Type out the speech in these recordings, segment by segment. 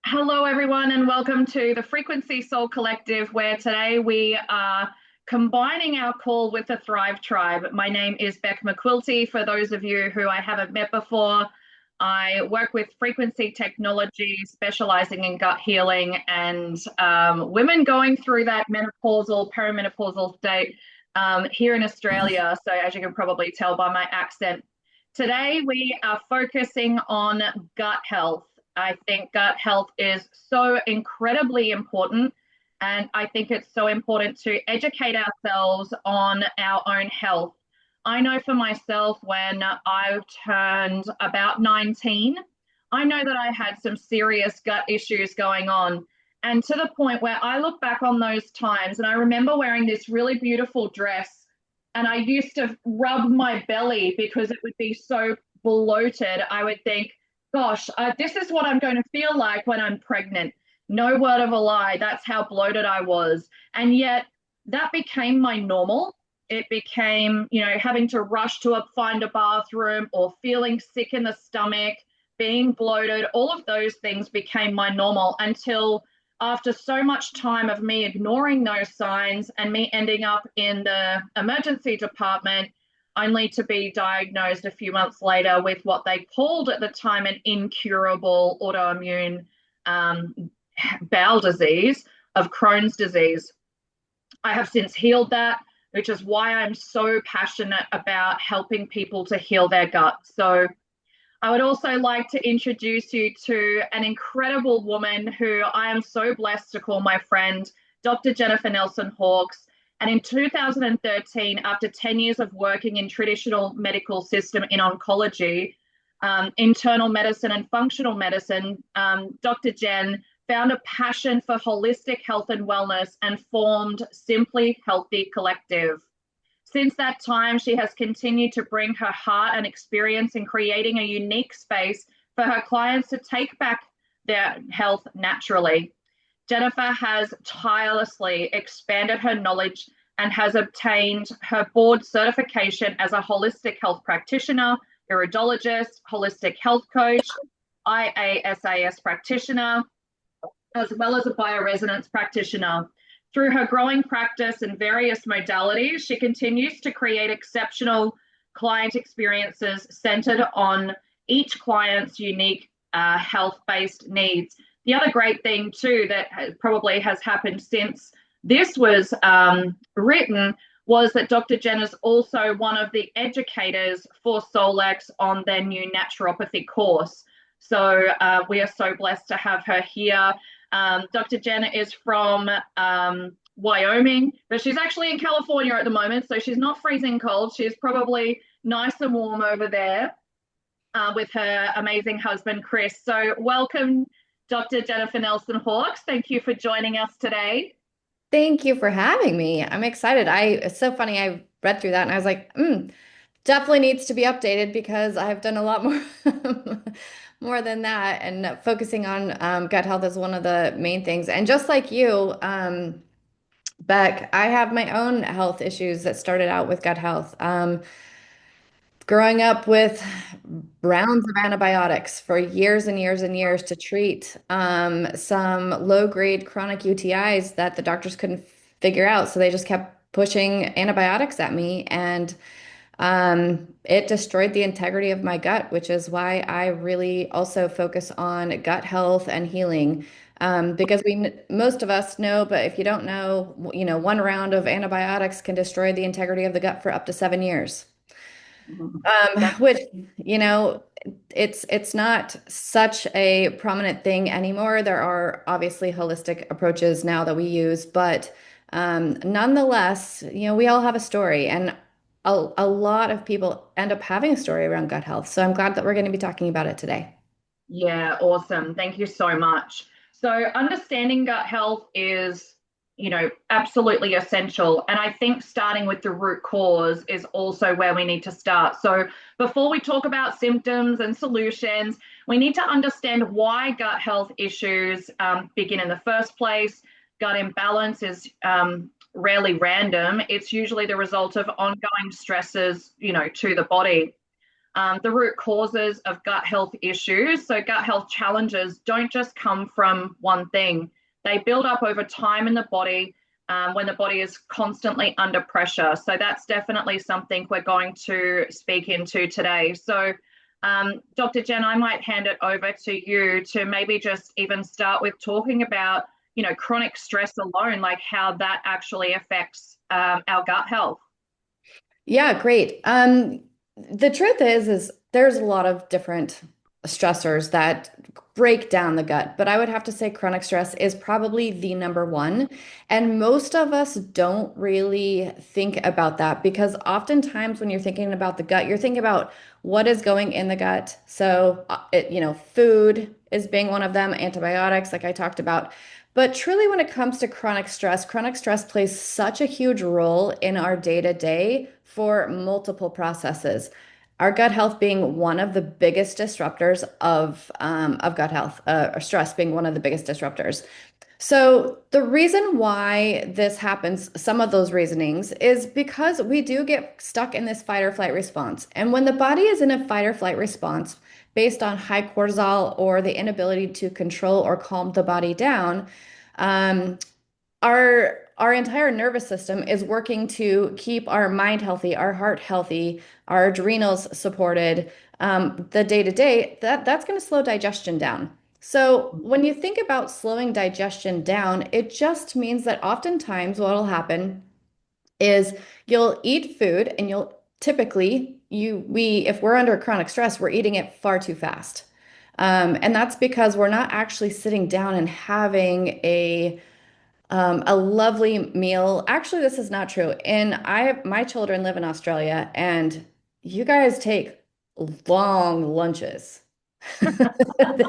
Hello, everyone, and welcome to the Frequency Soul Collective, where today we are combining our call with the Thrive Tribe. My name is Beck McQuilty. For those of you who I haven't met before, I work with frequency technology, specializing in gut healing and women going through that menopausal, perimenopausal state here in Australia. So, as you can probably tell by my accent, today we are focusing on gut health. I think gut health is so incredibly important. And I think it's so important to educate ourselves on our own health. I know for myself, when I turned about 19, I know that I had some serious gut issues going on. And to the point where I look back on those times and I remember wearing this really beautiful dress. And I used to rub my belly because it would be so bloated. I would think, gosh, this is what I'm going to feel like when I'm pregnant. No word of a lie. That's how bloated I was. And yet that became my normal. It became, having to rush to find a bathroom or feeling sick in the stomach, being bloated. All of those things became my normal until after so much time of me ignoring those signs and me ending up in the emergency department only to be diagnosed a few months later with what they called at the time an incurable autoimmune bowel disease of Crohn's disease. I have since healed that, which is why I'm so passionate about helping people to heal their gut. So I would also like to introduce you to an incredible woman who I am so blessed to call my friend, Dr. Jennifer Nelson Hawkes. And in 2013, after 10 years of working in traditional medical system in oncology, internal medicine and functional medicine, Dr. Jen found a passion for holistic health and wellness and formed Simply Healthy Collective. Since that time, she has continued to bring her heart and experience in creating a unique space for her clients to take back their health naturally. Jennifer has tirelessly expanded her knowledge and has obtained her board certification as a holistic health practitioner, iridologist, holistic health coach, IASAS practitioner, as well as a bioresonance practitioner. Through her growing practice in various modalities, she continues to create exceptional client experiences centered on each client's unique health-based needs. The other great thing too that probably has happened since this was written was that Dr. Jen is also one of the educators for Solex on their new naturopathy course. So we are so blessed to have her here. Dr. Jen is from Wyoming, but she's actually in California at the moment, so she's not freezing cold. She's probably nice and warm over there with her amazing husband, Chris. So welcome, Dr. Jennifer Nelson Hawkes. Thank you for joining us today. Thank you for having me. I'm excited. It's so funny. I read through that and I was like, definitely needs to be updated because I've done a lot more more than that. And focusing on gut health is one of the main things. And just like you, Beck, I have my own health issues that started out with gut health. Growing up with rounds of antibiotics for years and years and years to treat some low-grade chronic UTIs that the doctors couldn't figure out. So they just kept pushing antibiotics at me, and it destroyed the integrity of my gut, which is why I really also focus on gut health and healing. Because most of us know, but if you don't know, one round of antibiotics can destroy the integrity of the gut for up to 7 years. That, Which, you know, it's not such a prominent thing anymore. There are obviously holistic approaches now that we use, but nonetheless, we all have a story, and a lot of people end up having a story around gut health. So I'm glad that we're going to be talking about it today. yeah, awesome. Thank you so much. So understanding gut health is, absolutely essential. And I think starting with the root cause is also where we need to start. So before we talk about symptoms and solutions, we need to understand why gut health issues begin in the first place. Gut imbalance is rarely random. It's usually the result of ongoing stresses, to the body. the root causes of gut health issues. So, gut health challenges don't just come from one thing, they build up over time in the body when the body is constantly under pressure. So, that's definitely something we're going to speak into today. So, Dr. Jen, I might hand it over to you to maybe just even start with talking about, chronic stress alone, like how that actually affects our gut health. Yeah, great. The truth is there's a lot of different stressors that break down the gut, but I would have to say chronic stress is probably the number one. And most of us don't really think about that because oftentimes when you're thinking about the gut, you're thinking about what is going in the gut. So, food is being one of them, antibiotics, like I talked about. But truly, when it comes to chronic stress plays such a huge role in our day to day for multiple processes. Our gut health being one of the biggest disruptors of gut health, or stress being one of the biggest disruptors. So, the reason why this happens, some of those reasonings, is because we do get stuck in this fight or flight response. And when the body is in a fight or flight response based on high cortisol or the inability to control or calm the body down, um, our entire nervous system is working to keep our mind healthy, our heart healthy, our adrenals supported, the day to day, that's going to slow digestion down. So when you think about slowing digestion down, it just means that oftentimes what will happen is you'll eat food and you'll typically if we're under chronic stress, we're eating it far too fast. And that's because we're not actually sitting down and having a lovely meal. Actually, this is not true. And my children live in Australia, and you guys take long lunches.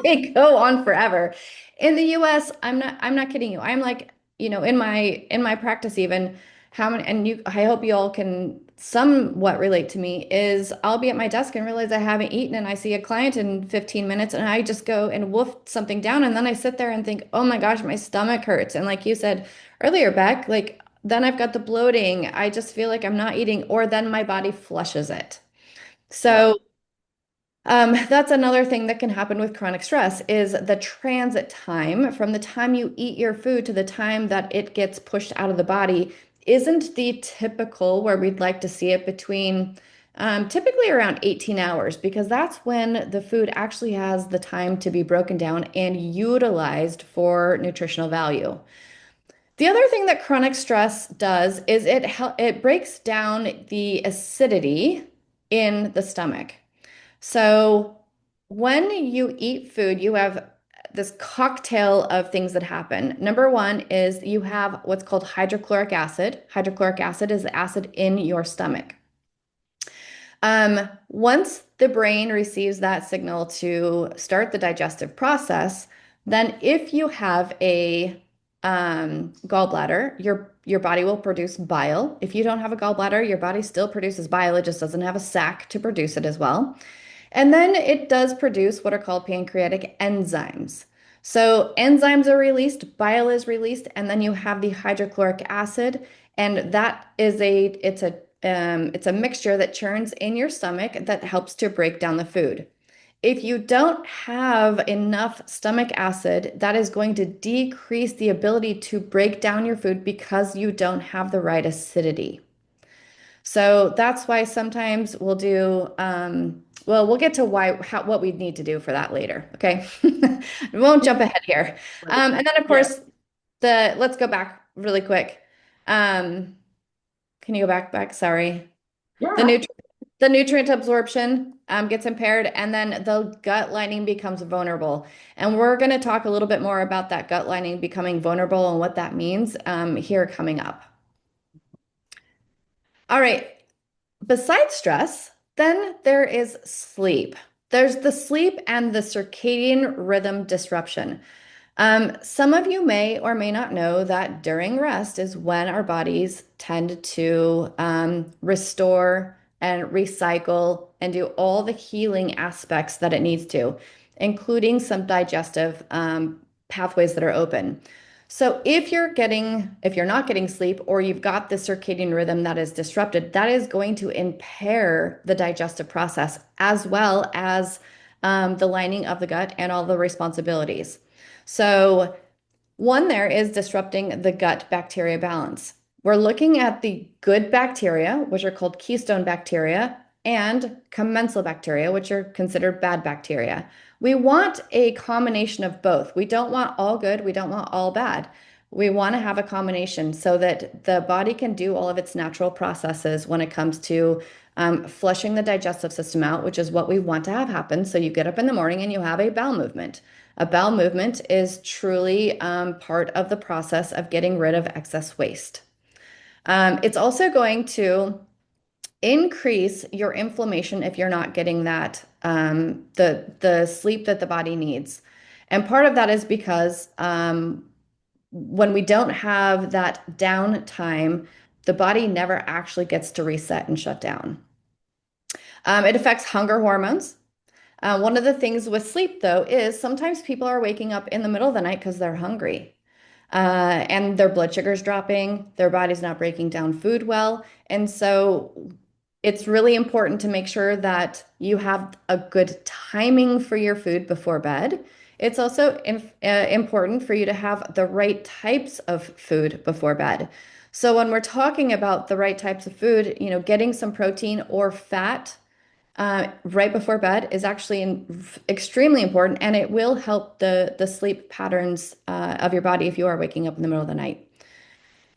They go on forever. In the US, I'm not kidding you. I'm like, in my practice even, how many, and I hope you all can somewhat relate to me, is I'll be at my desk and realize I haven't eaten and I see a client in 15 minutes and I just go and wolf something down and then I sit there and think, "Oh my gosh, my stomach hurts." And like you said earlier, Beck, like then I've got the bloating. I just feel like I'm not eating, or then my body flushes it. Yeah. So that's another thing that can happen with chronic stress is the transit time from the time you eat your food to the time that it gets pushed out of the body isn't the typical where we'd like to see it between typically around 18 hours because that's when the food actually has the time to be broken down and utilized for nutritional value. The other thing that chronic stress does is it breaks down the acidity in the stomach. So when you eat food, you have this cocktail of things that happen. Number one is you have what's called hydrochloric acid. Hydrochloric acid is the acid in your stomach. Once the brain receives that signal to start the digestive process, then if you have a gallbladder, your body will produce bile. If you don't have a gallbladder, your body still produces bile. It just doesn't have a sac to produce it as well. And then it does produce what are called pancreatic enzymes. So enzymes are released, bile is released, and then you have the hydrochloric acid, and that is it's a mixture that churns in your stomach that helps to break down the food. If you don't have enough stomach acid, that is going to decrease the ability to break down your food because you don't have the right acidity. So that's why sometimes we'll do, well, we'll get to what we need to do for that later. Okay. We won't jump ahead here. And then of Yeah. course, let's go back really quick. Um, can you go back? Sorry. The Yeah. nutrient, the nutrient absorption gets impaired, and then the gut lining becomes vulnerable. And we're going to talk a little bit more about that gut lining becoming vulnerable and what that means here coming up. All right. Besides stress, then there is sleep. There's the sleep and the circadian rhythm disruption. Some of you may or may not know that during rest is when our bodies tend to restore and recycle and do all the healing aspects that it needs to, including some digestive pathways that are open. So if you're not getting sleep or you've got the circadian rhythm that is disrupted, that is going to impair the digestive process as well as the lining of the gut and all the responsibilities. So one there is disrupting the gut bacteria balance. We're looking at the good bacteria, which are called keystone bacteria, and commensal bacteria, which are considered bad bacteria. We want a combination of both. We don't want all good, we don't want all bad. We want to have a combination so that the body can do all of its natural processes when it comes to flushing the digestive system out, which is what we want to have happen. So you get up in the morning and you have a bowel movement. A bowel movement is truly part of the process of getting rid of excess waste. It's also going to increase your inflammation if you're not getting that the sleep that the body needs. And part of that is because when we don't have that downtime, the body never actually gets to reset and shut down. It affects hunger hormones. One of the things with sleep, though, is sometimes people are waking up in the middle of the night because they're hungry. And their blood sugar's dropping, their body's not breaking down food well. And so it's really important to make sure that you have a good timing for your food before bed. It's also important for you to have the right types of food before bed. So when we're talking about the right types of food, getting some protein or fat right before bed is actually extremely important, and it will help the sleep patterns of your body if you are waking up in the middle of the night.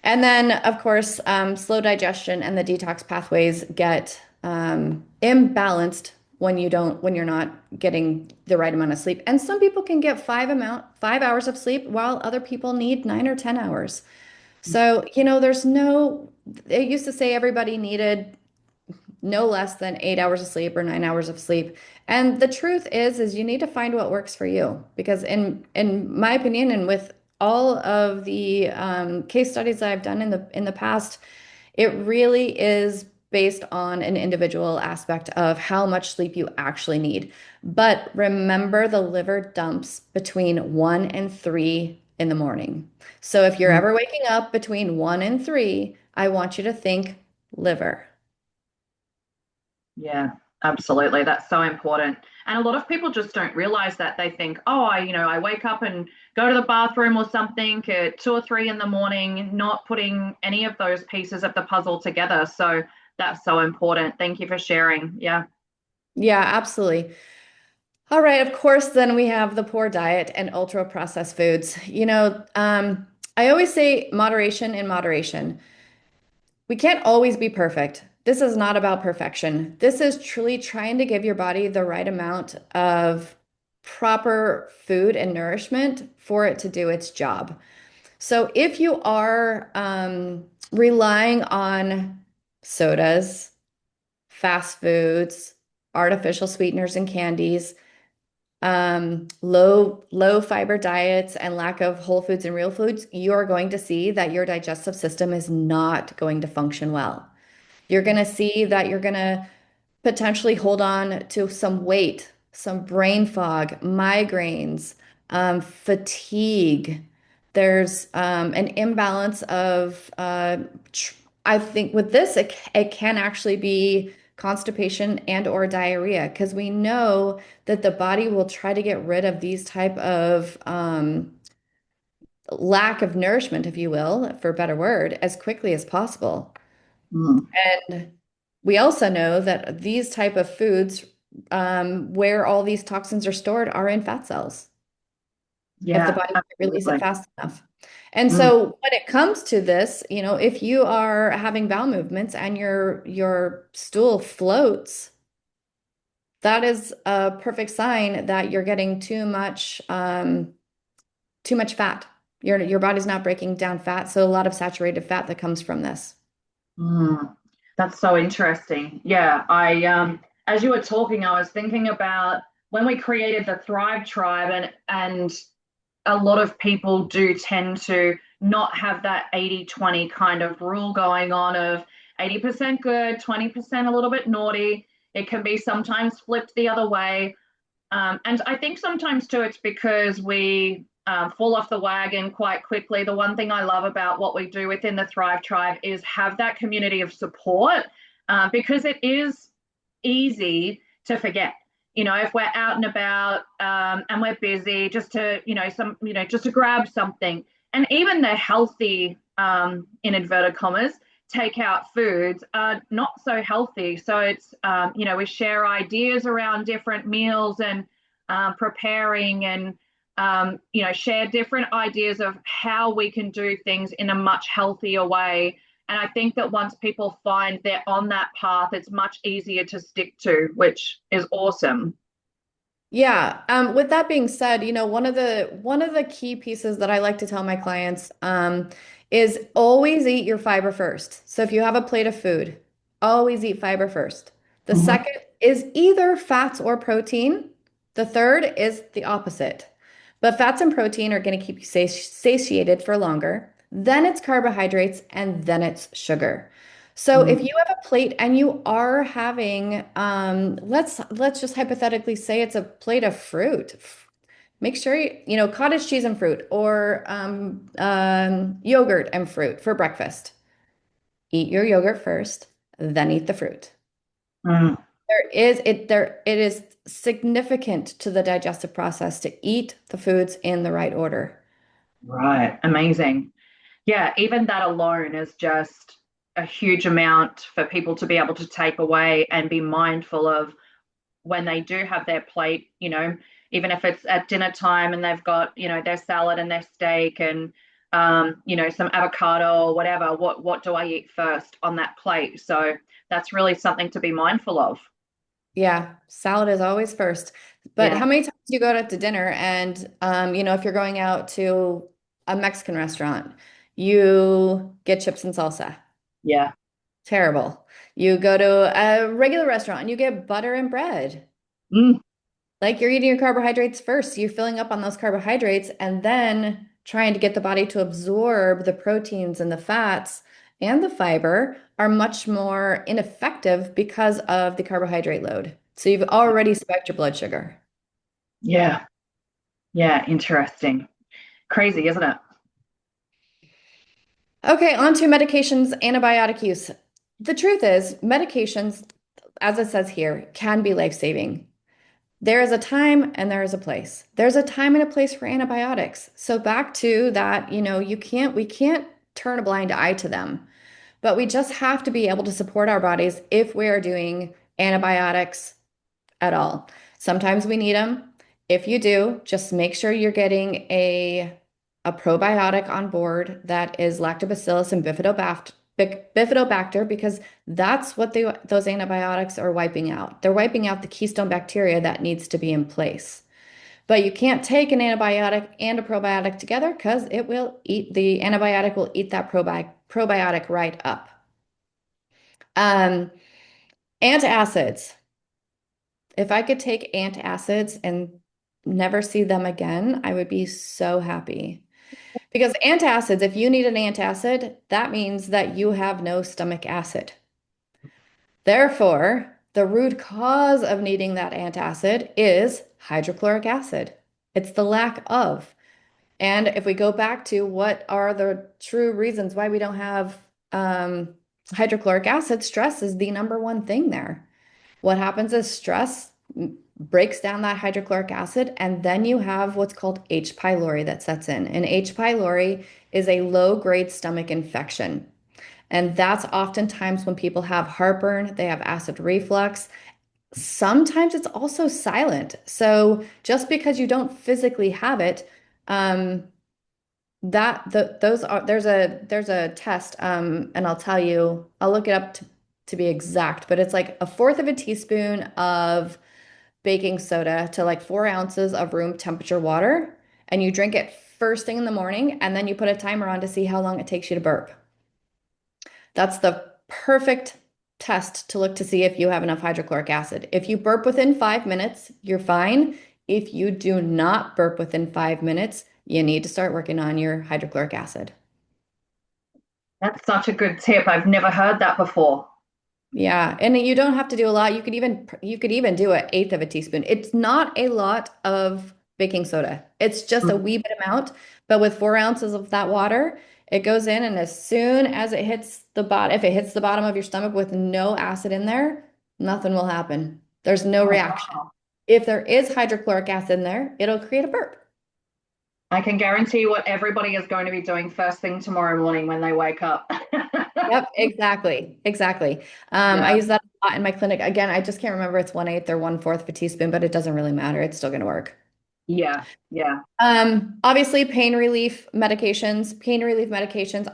And then, of course, slow digestion and the detox pathways get imbalanced when you're not getting the right amount of sleep. And some people can get 5 hours of sleep, while other people need 9 or 10 hours. So, it used to say everybody needed no less than 8 hours of sleep or 9 hours of sleep. And the truth is you need to find what works for you. Because in my opinion, and with all of the case studies that I've done in the past, it really is based on an individual aspect of how much sleep you actually need. But remember, the liver dumps between 1 and 3 in the morning. So if you're ever waking up between 1 and 3, I want you to think liver. Yeah, absolutely. That's so important. And a lot of people just don't realize that. They think, oh, I wake up and go to the bathroom or something at 2 or 3 in the morning, not putting any of those pieces of the puzzle together. So that's so important. Thank you for sharing. Yeah. Yeah, absolutely. All right, of course, then we have the poor diet and ultra processed foods. I always say moderation in moderation. We can't always be perfect. This is not about perfection. This is truly trying to give your body the right amount of proper food and nourishment for it to do its job. So if you are relying on sodas, fast foods, artificial sweeteners and candies, low fiber diets and lack of whole foods and real foods, you're going to see that your digestive system is not going to function well. You're going to see that you're going to potentially hold on to some weight, some brain fog, migraines, fatigue. There's an imbalance of, I think with this, it can actually be constipation and or diarrhea because we know that the body will try to get rid of these type of lack of nourishment, if you will, for a better word, as quickly as possible. Mm. And we also know that these type of foods, where all these toxins are stored, are in fat cells if the Yeah, body can release it absolutely. fast enough. And Mm. so when it comes to this, if you are having bowel movements and your stool floats, that is a perfect sign that you're getting too much fat. Your body's not breaking down fat, so a lot of saturated fat that comes from this. Mm. That's so interesting. Yeah, as you were talking, I was thinking about when we created the Thrive Tribe, and a lot of people do tend to not have that 80-20 kind of rule going on of 80% good, 20% a little bit naughty. It can be sometimes flipped the other way. And I think sometimes too, it's because we fall off the wagon quite quickly. The one thing I love about what we do within the Thrive Tribe is have that community of support, because it is easy to forget. If we're out and about, and we're busy, just to, just to grab something. And even the healthy, in inverted commas, takeout foods are not so healthy. So it's, we share ideas around different meals and preparing, and, share different ideas of how we can do things in a much healthier way. And I think that once people find they're on that path, it's much easier to stick to, which is awesome. Yeah. With that being said, one of the key pieces that I like to tell my clients is always eat your fiber first. So if you have a plate of food, always eat fiber first. The Mhm. second is either fats or protein. The third is the opposite. But fats and protein are going to keep you satiated for longer. Then it's carbohydrates, and then it's sugar. So if Mm. you have a plate and you are having, let's just hypothetically say it's a plate of fruit. Make sure cottage cheese and fruit, or yogurt and fruit for breakfast. Eat your yogurt first, then eat the fruit. Mm. It is significant to the digestive process to eat the foods in the right order. Right. Amazing. Yeah, even that alone is just a huge amount for people to be able to take away and be mindful of when they do have their plate, even if it's at dinner time and they've got, their salad and their steak and, some avocado or whatever, what do I eat first on that plate? So that's really something to be mindful of. Yeah, salad is always first. But Yeah. how many times do you go out to dinner and if you're going out to a Mexican restaurant, you get chips and salsa. Yeah. Terrible. You go to a regular restaurant and you get butter and bread. Mm. Like you're eating your carbohydrates first. You're filling up on those carbohydrates and then trying to get the body to absorb the proteins and the fats and the fiber are much more ineffective because of the carbohydrate load. So you've already spiked your blood sugar. Yeah. Yeah. Interesting. Crazy, isn't it? Okay, on to medications, antibiotic use. The truth is, medications, as it says here, can be life-saving. There is a time and there is a place. There's a time and a place for antibiotics. So back to that, we can't turn a blind eye to them, but we just have to be able to support our bodies if we are doing antibiotics at all. Sometimes we need them. If you do, just make sure you're getting a probiotic on board that is lactobacillus and bifidobacter, because that's what those antibiotics are wiping out. They're wiping out the keystone bacteria that needs to be in place. But you can't take an antibiotic and a probiotic together because the antibiotic will eat that probiotic right up. Um, Antacids. If I could take antacids and never see them again, I would be so happy. Because antacids, if you need an antacid, that means that you have no stomach acid. Therefore, the root cause of needing that antacid is hydrochloric acid. It's the lack of. And if we go back to what are the true reasons why we don't have hydrochloric acid, stress is the number one thing there. What happens is stress breaks down that hydrochloric acid, and then you have what's called H. pylori that sets in. And H. pylori is a low-grade stomach infection. And that's oftentimes when people have heartburn, they have acid reflux. Sometimes it's also silent. So just because you don't physically have it, um, those are there's a test, and I'll tell you, I'll look it up to be exact, but it's like a fourth of a teaspoon of baking soda to like 4 ounces of room temperature water, and you drink it first thing in the morning, and then you put a timer on to see how long it takes you to burp. That's the perfect test to look to see if you have enough hydrochloric acid. If you burp within 5 minutes, you're fine. If you do not burp within 5 minutes, you need to start working on your hydrochloric acid. That's such a good tip. I've never heard that before. Yeah, and you don't have to do a lot. You could even do an eighth of a teaspoon. It's not a lot of baking soda. It's just a Mm. wee bit amount, but with 4 ounces of that water, it goes in, and as soon as it hits the bottom, if it hits the bottom of your stomach with no acid in there, nothing will happen. There's no Oh, reaction. wow. If there is hydrochloric acid in there, it'll create a burp. I can guarantee what everybody is going to be doing first thing tomorrow morning when they wake up. Yep, exactly. Exactly. I Yeah, use that a lot in my clinic. Again, I just can't remember it's 1/8 or 1/4 of a teaspoon, but it doesn't really matter. It's still going to work. yeah, yeah. Obviously, pain relief medications.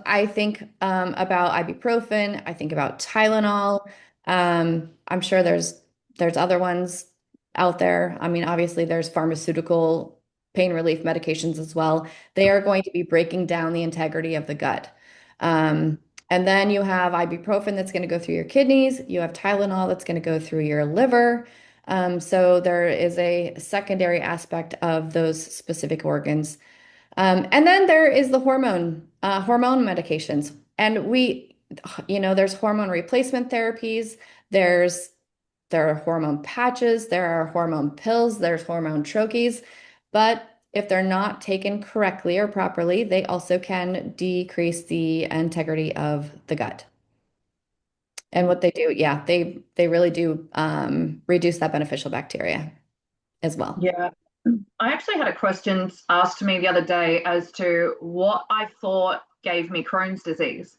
I think about ibuprofen. I think about Tylenol. I'm sure there's other ones out there. I mean, obviously, there's pharmaceutical pain relief medications as well. They are going to be breaking down the integrity of the gut. And then you have ibuprofen that's going to go through your kidneys. You have Tylenol that's going to go through your liver. So there is a secondary aspect of those specific organs. And then there is the hormone medications. And there's hormone replacement therapies. There's there are hormone patches, there are hormone pills, there's hormone troches. But if they're not taken correctly or properly, they also can decrease the integrity of the gut. And what they do, yeah, they really do reduce that beneficial bacteria as well. Yeah. I actually had a question asked to me the other day as to what I thought gave me Crohn's disease.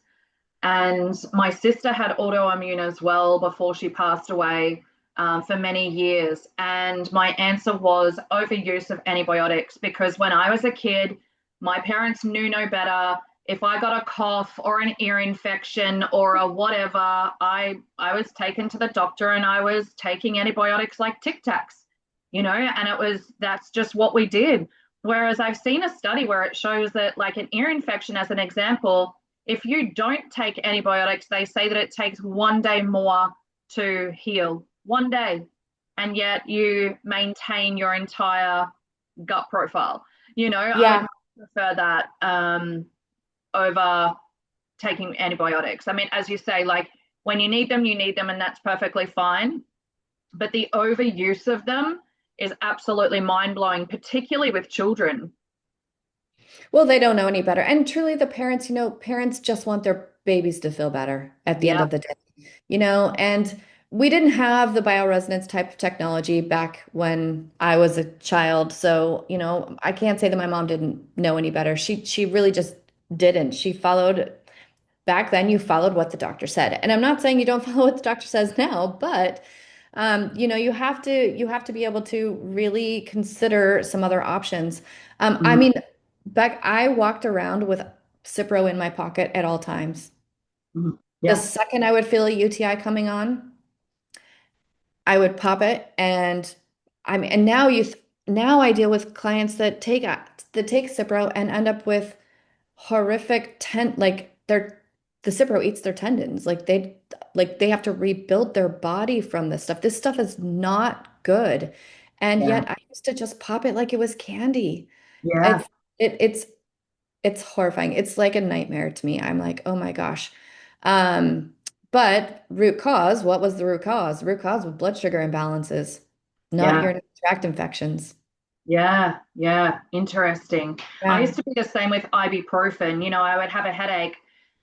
And my sister had autoimmune as well before she passed away for many years. And my answer was overuse of antibiotics because when I was a kid, my parents knew no better. If I got a cough or an ear infection or a whatever, I was taken to the doctor and I was taking antibiotics like Tic Tacs, and that's just what we did. Whereas I've seen a study where it shows that, like an ear infection, as an example, if you don't take antibiotics, they say that it takes 1 day more to heal, 1 day, and yet you maintain your entire gut profile. I would Yeah. prefer that over taking antibiotics. I mean, as you say, like when you need them, and that's perfectly fine. But the overuse of them is absolutely mind blowing, particularly with children. Well, they don't know any better. And truly, the parents, parents just want their babies to feel better at the end Yeah. of the day, and we didn't have the bioresonance type of technology back when I was a child. So, I can't say that my mom didn't know any better. She really just didn't. She followed back then, you followed what the doctor said. And I'm not saying you don't follow what the doctor says now, but you have to be able to really consider some other options. I Mm, mean, Beck, I walked around with Cipro in my pocket at all times. mm, The yeah. second I would feel a UTI coming on, I would pop it, and now I deal with clients that take Cipro and end up with horrific like the Cipro eats their tendons. Like they have to rebuild their body from this stuff. This stuff is not good. And Yeah. yet I used to just pop it like it was candy. Yeah. It's it, it's it's horrifying. It's like a nightmare to me. I'm like, oh my gosh. But root cause, what was the root cause? The root cause was blood sugar imbalances, not Yeah. urinary tract infections. Yeah, yeah, interesting. I Yeah. used to be the same with ibuprofen. I would have a headache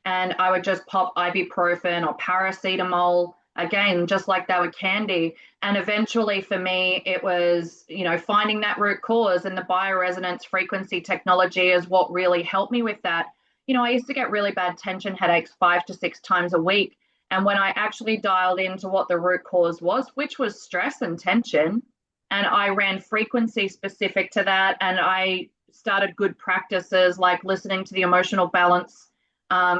and I would just pop ibuprofen or paracetamol, again, just like they were candy. And eventually for me, it was, finding that root cause, and the bioresonance frequency technology is what really helped me with that. I used to get really bad tension headaches 5 to 6 times a week. And when I actually dialed into what the root cause was, which was stress and tension, and I ran frequency specific to that. And I started good practices like listening to the emotional balance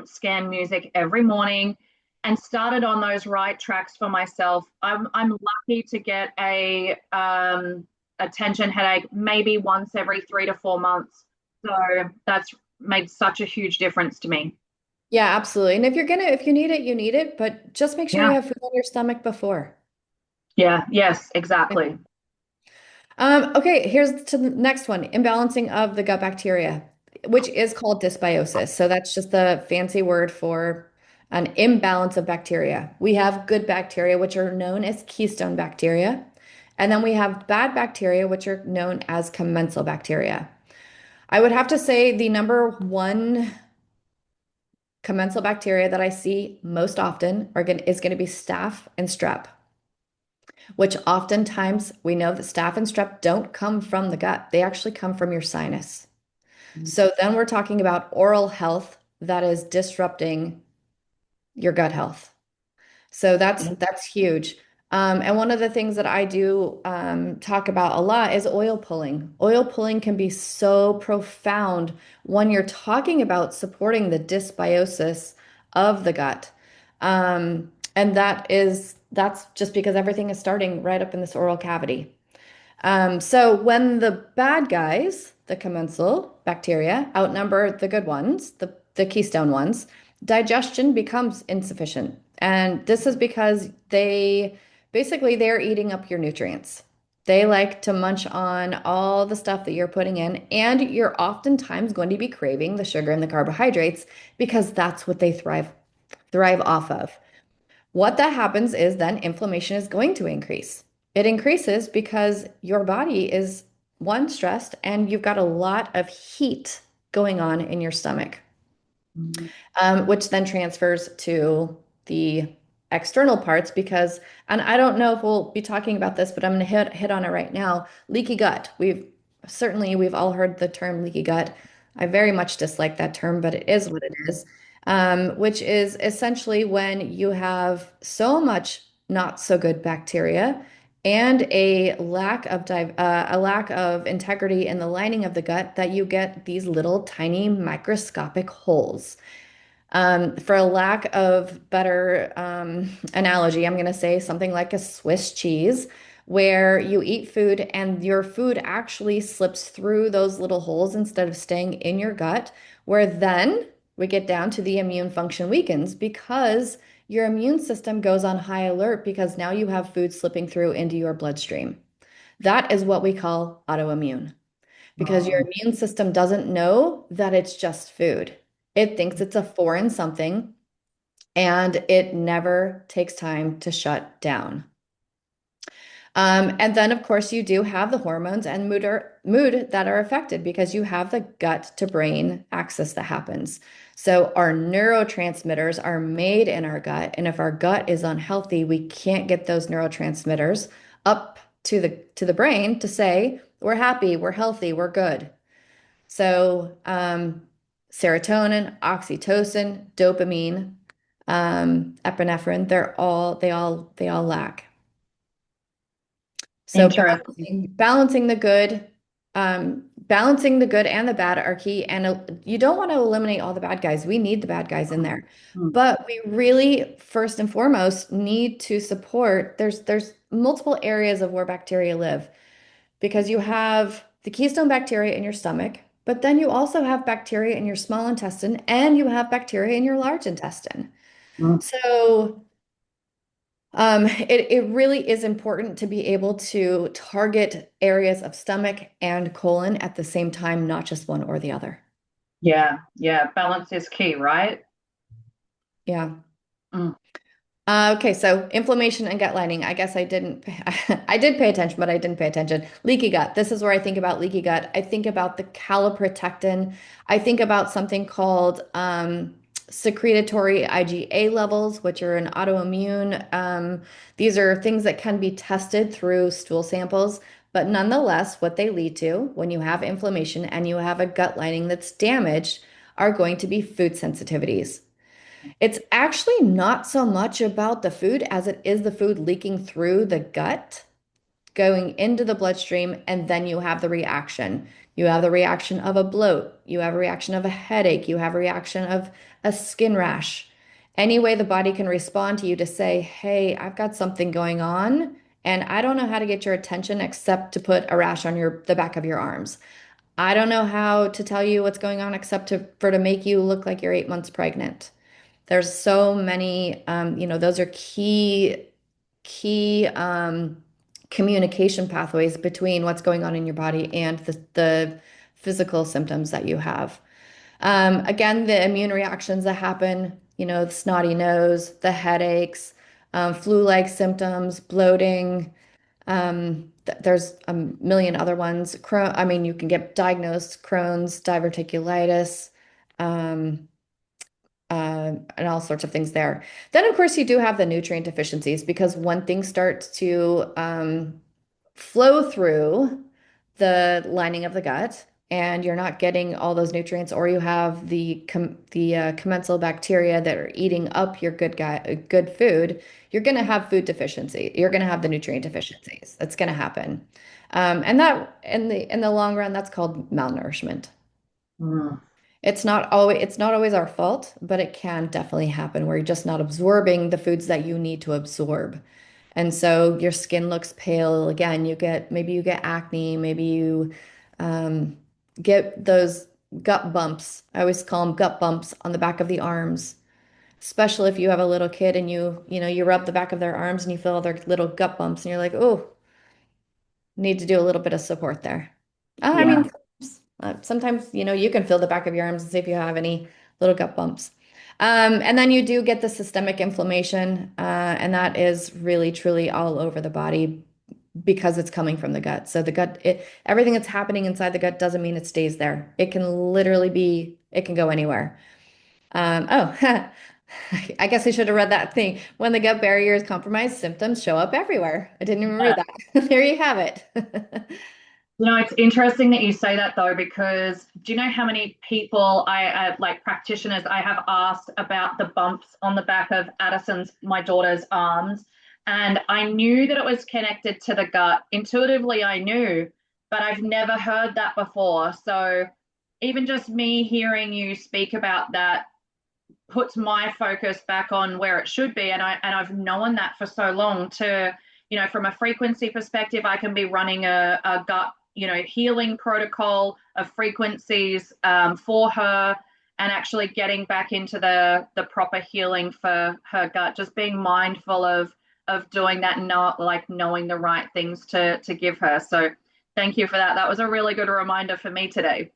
scan music every morning and started on those right tracks for myself. I'm lucky to get a tension headache maybe once every 3 to 4 months. So that's made such a huge difference to me. Yeah, absolutely. And if you need it, you need it, but just make sure you Yeah. have food on your stomach before. Yeah. Yes, exactly. Okay, here's to the next one, imbalancing of the gut bacteria, which is called dysbiosis. So that's just the fancy word for an imbalance of bacteria. We have good bacteria, which are known as keystone bacteria, and then we have bad bacteria, which are known as commensal bacteria. I would have to say the number one commensal bacteria that I see most often is going to be staph and strep, which oftentimes we know that staph and strep don't come from the gut. They actually come from your sinus. So then we're talking about oral health that is disrupting your gut health. So that's huge. And one of the things that I do talk about a lot is oil pulling. Oil pulling can be so profound when you're talking about supporting the dysbiosis of the gut. And that's just because everything is starting right up in this oral cavity. So when the bad guys, the commensal bacteria, outnumber the good ones, the keystone ones, digestion becomes insufficient. And this is because they're eating up your nutrients. They like to munch on all the stuff that you're putting in, and you're oftentimes going to be craving the sugar and the carbohydrates because that's what they thrive off of. What that happens is then inflammation is going to increase. It increases because your body is one, stressed, and you've got a lot of heat going on in your stomach, which then transfers to the external parts and I don't know if we'll be talking about this, but I'm going to hit on it right now. Leaky gut. We've all heard the term leaky gut. I very much dislike that term, but it is what it is. Which is essentially when you have so much not so good bacteria and a lack of integrity in the lining of the gut that you get these little tiny microscopic holes. For a lack of better analogy, I'm going to say something like a Swiss cheese, where you eat food and your food actually slips through those little holes instead of staying in your gut, where then we get down to the immune function weakens because your immune system goes on high alert because now you have food slipping through into your bloodstream. That is what we call autoimmune because your Oh, immune system doesn't know that it's just food. It thinks it's a foreign something and it never takes time to shut down. And then, of course, you do have the hormones and mood that are affected because you have the gut to brain axis that happens. So our neurotransmitters are made in our gut, and if our gut is unhealthy, we can't get those neurotransmitters up to the brain to say we're happy, we're healthy, we're good. So serotonin, oxytocin, dopamine, epinephrine, they all lack. So interesting. balancing the good and the bad are key. And you don't want to eliminate all the bad guys. We need the bad guys in there. Mm, But we really, first and foremost, need to support. There's multiple areas of where bacteria live because you have the keystone bacteria in your stomach, but then you also have bacteria in your small intestine and you have bacteria in your large intestine. mm. So it really is important to be able to target areas of stomach and colon at the same time, not just one or the other. Yeah, yeah. Balance is key, right? Yeah. Mm. Okay, so inflammation and gut lining. I guess I did pay attention, but I didn't pay attention. Leaky gut. This is where I think about leaky gut. I think about the caloprotectin. I think about something called secretory IgA levels, which are an autoimmune. These are things that can be tested through stool samples, but nonetheless, what they lead to when you have inflammation and you have a gut lining that's damaged are going to be food sensitivities. It's actually not so much about the food as it is the food leaking through the gut, going into the bloodstream, and then you have the reaction. You have the reaction of a bloat, you have a reaction of a headache, you have a reaction of a skin rash. Any way the body can respond to you to say, hey, I've got something going on, and I don't know how to get your attention except to put a rash on the back of your arms. I don't know how to tell you what's going on except to make you look like you're 8 months pregnant. There's so many, those are key communication pathways between what's going on in your body and the physical symptoms that you have. Again, the immune reactions that happen, the snotty nose, the headaches, flu-like symptoms, bloating. There's a million other ones. I mean, you can get diagnosed Crohn's, diverticulitis, um, and all sorts of things there. Then, of course, you do have the nutrient deficiencies because when things start to flow through the lining of the gut and you're not getting all those nutrients, or you have the commensal bacteria that are eating up your good food, you're going to have food deficiency. You're going to have the nutrient deficiencies. That's going to happen. And that in the long run, that's called malnourishment. Mm. It's not always our fault, but it can definitely happen where you're just not absorbing the foods that you need to absorb. And so your skin looks pale again. Maybe you get acne, maybe you um, get those gut bumps. I always call them gut bumps on the back of the arms, especially if you have a little kid and you rub the back of their arms and you feel their little gut bumps and you're like, oh, need to do a little bit of support there. I Yeah. mean, sometimes, you can feel the back of your arms and see if you have any little gut bumps. And then you do get the systemic inflammation, and that is really, truly all over the body because it's coming from the gut. So everything that's happening inside the gut doesn't mean it stays there. It can go anywhere. Oh, I guess I should have read that thing. When the gut barrier is compromised, symptoms show up everywhere. I didn't even read that. There you have it. It's interesting that you say that though, because do you know how many people like practitioners, I have asked about the bumps on the back of Addison's, my daughter's arms, and I knew that it was connected to the gut. Intuitively, I knew, but I've never heard that before. So even just me hearing you speak about that puts my focus back on where it should be, and I've known that for so long. From a frequency perspective, I can be running a gut healing protocol of frequencies for her, and actually getting back into the proper healing for her gut, just being mindful of doing that, and not like knowing the right things to give her. So thank you for that. That was a really good reminder for me today.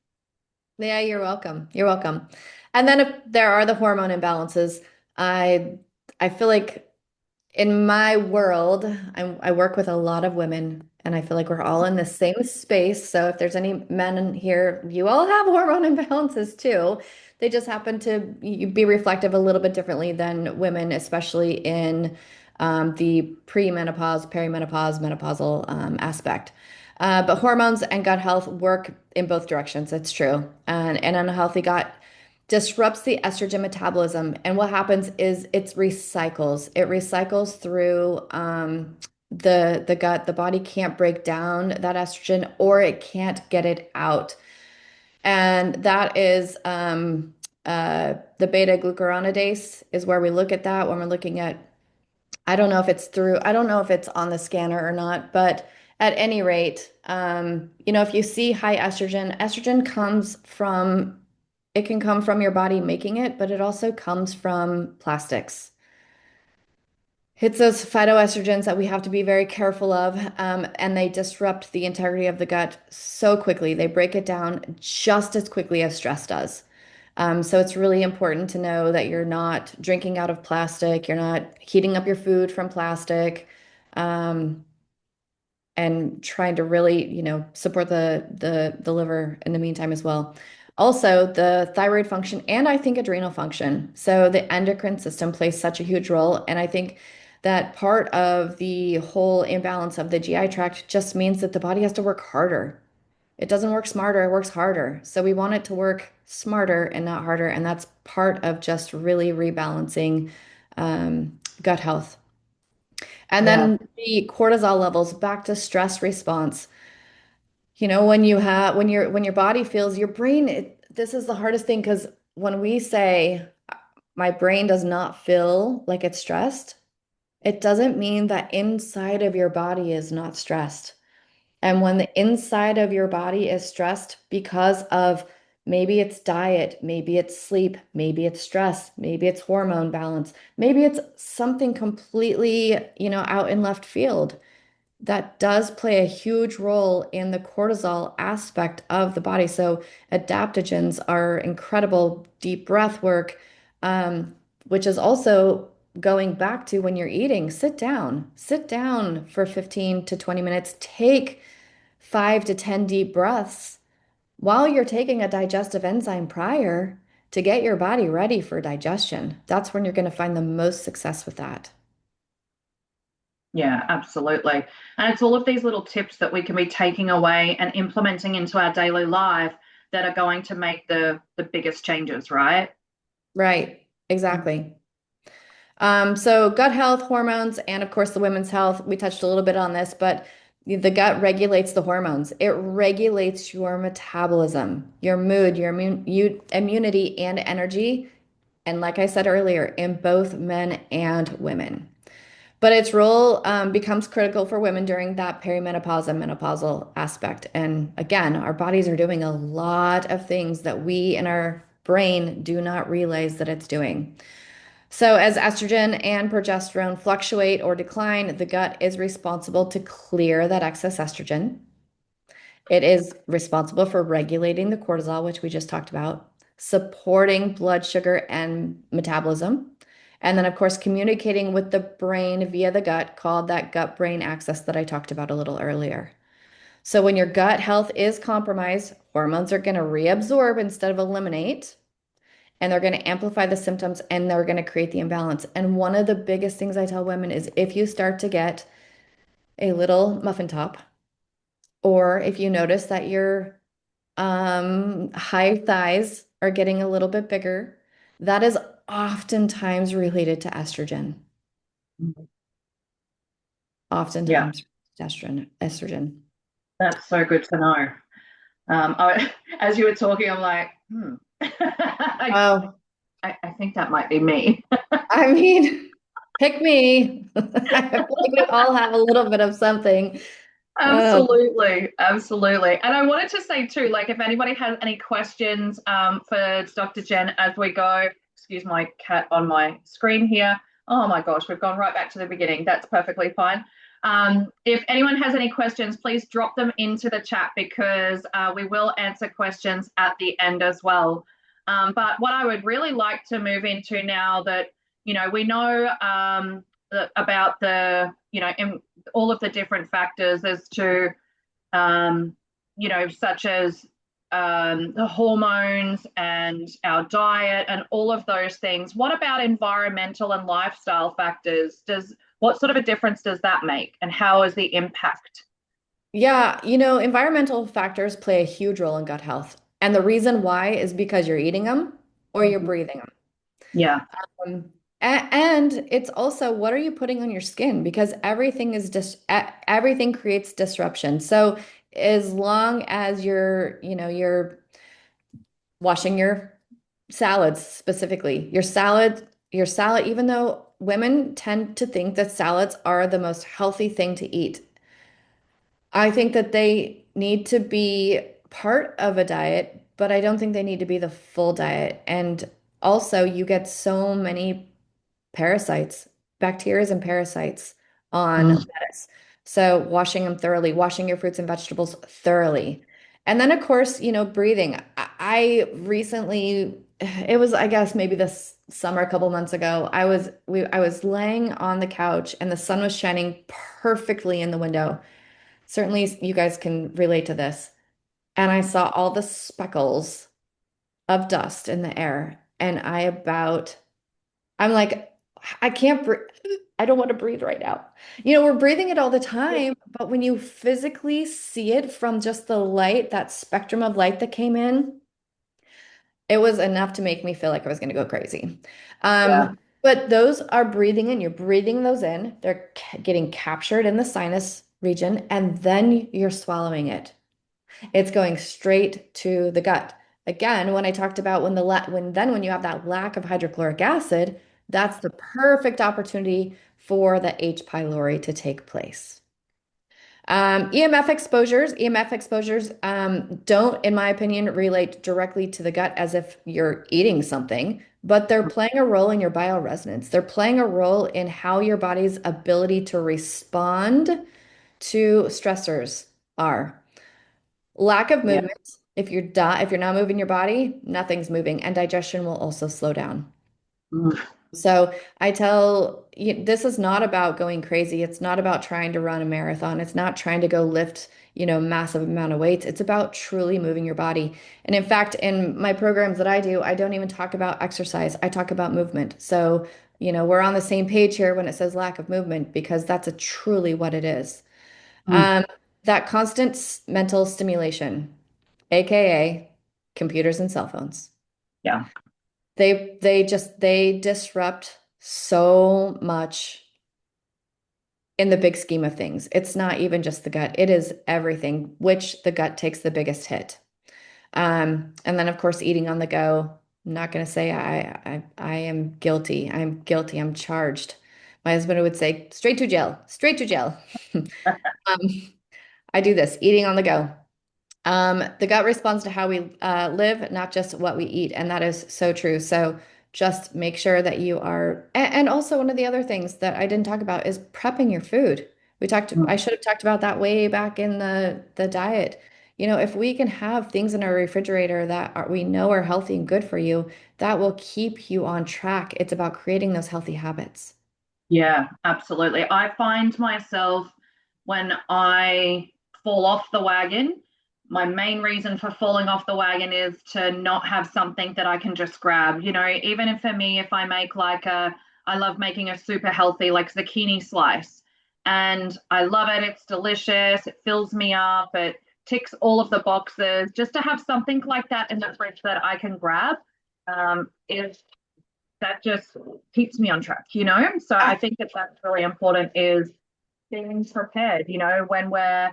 Yeah, you're welcome. You're welcome. And then if there are the hormone imbalances. I I feel like in my world, I work with a lot of women, and I feel like we're all in the same space. So if there's any men in here, you all have hormone imbalances too. They just happen to be reflective a little bit differently than women, especially in the premenopause, perimenopause, menopausal aspect. But hormones and gut health work in both directions. It's true. And an unhealthy gut disrupts the estrogen metabolism. And what happens is it recycles. It recycles through the gut. The body can't break down that estrogen, or it can't get it out. And that is the beta glucuronidase is where we look at that when we're looking at, I don't know if it's on the scanner or not, but at any rate, if you see high estrogen, it can come from your body making it, but it also comes from plastics. It's those phytoestrogens that we have to be very careful of, and they disrupt the integrity of the gut so quickly. They break it down just as quickly as stress does. So it's really important to know that you're not drinking out of plastic, you're not heating up your food from plastic, um, and trying to really, support the liver in the meantime as well. Also, the thyroid function and I think adrenal function. So the endocrine system plays such a huge role, and I think that part of the whole imbalance of the GI tract just means that the body has to work harder. It doesn't work smarter, it works harder. So we want it to work smarter and not harder, and that's part of just really rebalancing gut health. And Yeah. then the cortisol levels back to stress response. When your body feels your brain, this is the hardest thing because when we say my brain does not feel like it's stressed, it doesn't mean that inside of your body is not stressed. And when the inside of your body is stressed because of maybe it's diet, maybe it's sleep, maybe it's stress, maybe it's hormone balance, maybe it's something completely, out in left field, that does play a huge role in the cortisol aspect of the body. So adaptogens are incredible deep breath work, um, which is also going back to when you're eating, sit down for 15 to 20 minutes, take 5 to 10 deep breaths while you're taking a digestive enzyme prior to get your body ready for digestion. That's when you're going to find the most success with that. Yeah, absolutely. And it's all of these little tips that we can be taking away and implementing into our daily life that are going to make the biggest changes, right? Right, exactly. So gut health, hormones, and of course the women's health. We touched a little bit on this, but the gut regulates the hormones. It regulates your metabolism, your mood, your immunity, and energy. And like I said earlier, in both men and women. But its role becomes critical for women during that perimenopause and menopausal aspect. And again, our bodies are doing a lot of things that we in our brain do not realize that it's doing. So, as estrogen and progesterone fluctuate or decline, the gut is responsible to clear that excess estrogen. It is responsible for regulating the cortisol, which we just talked about, supporting blood sugar and metabolism, and then, of course, communicating with the brain via the gut, called that gut-brain axis that I talked about a little earlier. So, when your gut health is compromised, hormones are going to reabsorb instead of eliminate, and they're going to amplify the symptoms and they're going to create the imbalance. And one of the biggest things I tell women is if you start to get a little muffin top, or if you notice that your high thighs are getting a little bit bigger, that is oftentimes related to estrogen. Yeah, Oftentimes estrogen. that's so good to know. As you were talking, I'm like, I, Oh, I think that might be me. I mean, pick me. I feel like we all have a little bit of something. Absolutely, absolutely. And I wanted to say too, like if anybody has any questions for Dr. Jen as we go, excuse my cat on my screen here. Oh my gosh, we've gone right back to the beginning. That's perfectly fine. If anyone has any questions, please drop them into the chat because we will answer questions at the end as well. But what I would really like to move into now that, we know about in all of the different factors as to, such as the hormones and our diet and all of those things. What about environmental and lifestyle factors? What sort of a difference does that make, and how is the impact? Yeah, environmental factors play a huge role in gut health. And the reason why is because you're eating them or you're Mhm. breathing them. Yeah, And it's also what are you putting on your skin? Because everything creates disruption. So as long as you're washing your salads specifically, your salad, even though women tend to think that salads are the most healthy thing to eat, I think that they need to be part of a diet, but I don't think they need to be the full diet. And also, you get so many parasites, bacteria and parasites on mm, lettuce. So, washing them thoroughly, washing your fruits and vegetables thoroughly. And then, of course, breathing. I recently, it was, I guess, maybe this summer, a couple months ago, I was laying on the couch and the sun was shining perfectly in the window. Certainly, you guys can relate to this. And I saw all the speckles of dust in the air. And I'm like, I can't breathe. I don't want to breathe right now. We're breathing it all the time, but when you physically see it from just the light, that spectrum of light that came in, it was enough to make me feel like I was going to go crazy. yeah. But those are breathing in. You're breathing those in. They're getting captured in the sinus region, and then you're swallowing it. It's going straight to the gut. Again, when I talked about when you have that lack of hydrochloric acid, that's the perfect opportunity for the H. pylori to take place. EMF exposures don't, in my opinion, relate directly to the gut as if you're eating something, but they're playing a role in your bioresonance. They're playing a role in how your body's ability to respond to stressors are. Lack of Yeah. movement. If you're not moving your body, nothing's moving, and digestion will also slow down. Mm. So I tell you, this is not about going crazy. It's not about trying to run a marathon. It's not trying to go lift, massive amount of weights. It's about truly moving your body. And in fact, in my programs that I do, I don't even talk about exercise. I talk about movement. So, we're on the same page here when it says lack of movement, because that's a truly what it is. Mm, Um, that constant mental stimulation, aka computers and cell phones. yeah. They disrupt so much in the big scheme of things. It's not even just the gut, it is everything, which the gut takes the biggest hit. And then of course eating on the go. I'm not going to say I am guilty. I'm guilty. I'm charged. My husband would say, straight to jail, straight to jail. Um, I do this, eating on the go. The gut responds to how we live, not just what we eat, and that is so true. So just make sure that you are, and also one of the other things that I didn't talk about is prepping your food. I Mm. should have talked about that way back in the diet. If we can have things in our refrigerator that we know are healthy and good for you, that will keep you on track. It's about creating those healthy habits. Yeah, absolutely. I find myself when I fall off the wagon, my main reason for falling off the wagon is to not have something that I can just grab. Even if for me, if I make I love making a super healthy, like zucchini slice, and I love it. It's delicious. It fills me up. It ticks all of the boxes. Just to have something like that in the fridge that I can grab, is that just keeps me on track. So I think that that's really important is being prepared, when we're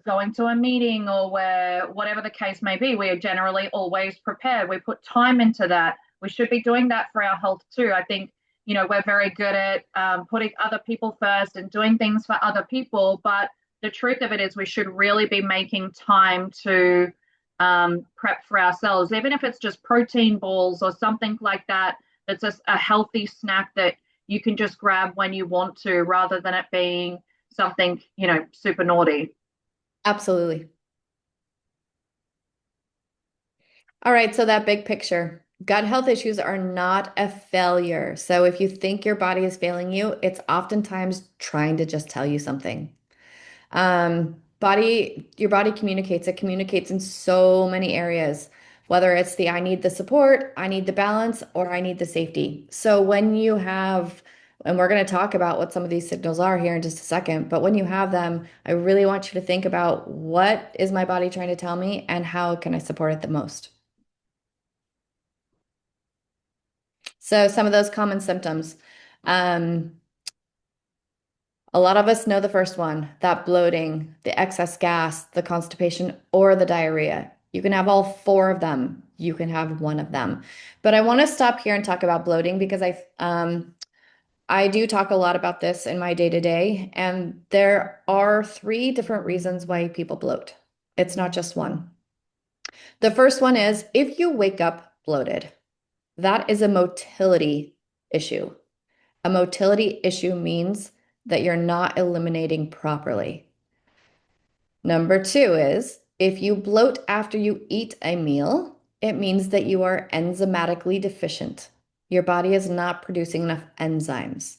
going to a meeting or where whatever the case may be, we are generally always prepared. We put time into that. We should be doing that for our health too. I think, we're very good at putting other people first and doing things for other people. But the truth of it is we should really be making time to prep for ourselves, even if it's just protein balls or something like that. That's just a healthy snack that you can just grab when you want to, rather than it being something, super naughty. Absolutely. All right, so that big picture. Gut health issues are not a failure. So if you think your body is failing you, it's oftentimes trying to just tell you something. Your body communicates. It communicates in so many areas, whether it's the I need the support, I need the balance, or I need the safety. So when you have, and we're going to talk about what some of these signals are here in just a second, but when you have them, I really want you to think about what is my body trying to tell me and how can I support it the most? So some of those common symptoms. Um, a lot of us know the first one, that bloating, the excess gas, the constipation, or the diarrhea. You can have all four of them. You can have one of them. But I want to stop here and talk about bloating because I do talk a lot about this in my day-to-day, and there are three different reasons why people bloat. It's not just one. The first one is if you wake up bloated, that is a motility issue. A motility issue means that you're not eliminating properly. Number two is if you bloat after you eat a meal, it means that you are enzymatically deficient. Your body is not producing enough enzymes.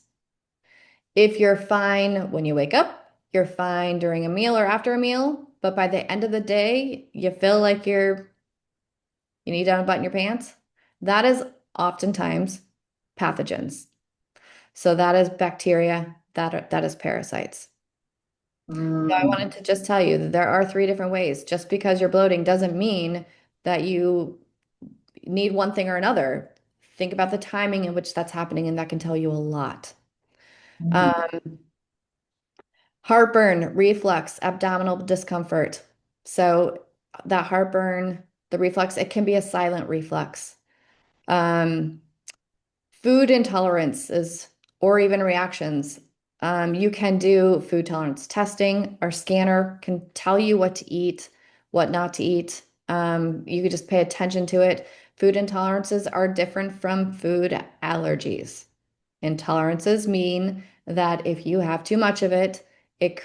If you're fine when you wake up, you're fine during a meal or after a meal, but by the end of the day, you feel like you need to unbutton your pants, that is oftentimes pathogens. So that is bacteria, that is parasites. So I Mm, wanted to just tell you that there are three different ways. Just because you're bloating doesn't mean that you need one thing or another. Think about the timing in which that's happening, and that can tell you a lot. mm, Um, Heartburn, reflux, abdominal discomfort. So that heartburn, the reflux, it can be a silent reflux. Um, Food intolerances or even reactions. You can do food tolerance testing. Our scanner can tell you what to eat, what not to eat. You could just pay attention to it. Food intolerances are different from food allergies. Intolerances mean that if you have too much of it, it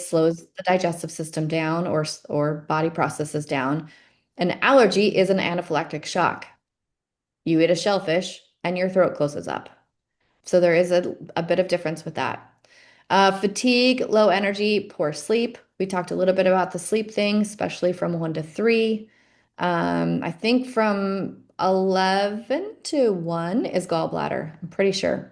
slows the digestive system down or body processes down. An allergy is an anaphylactic shock. You eat a shellfish and your throat closes up. So there is a bit of difference with that. Fatigue, low energy, poor sleep. We talked a little bit about the sleep thing, especially from 1 to 3. I think from 11 to 1 is gallbladder. I'm pretty sure.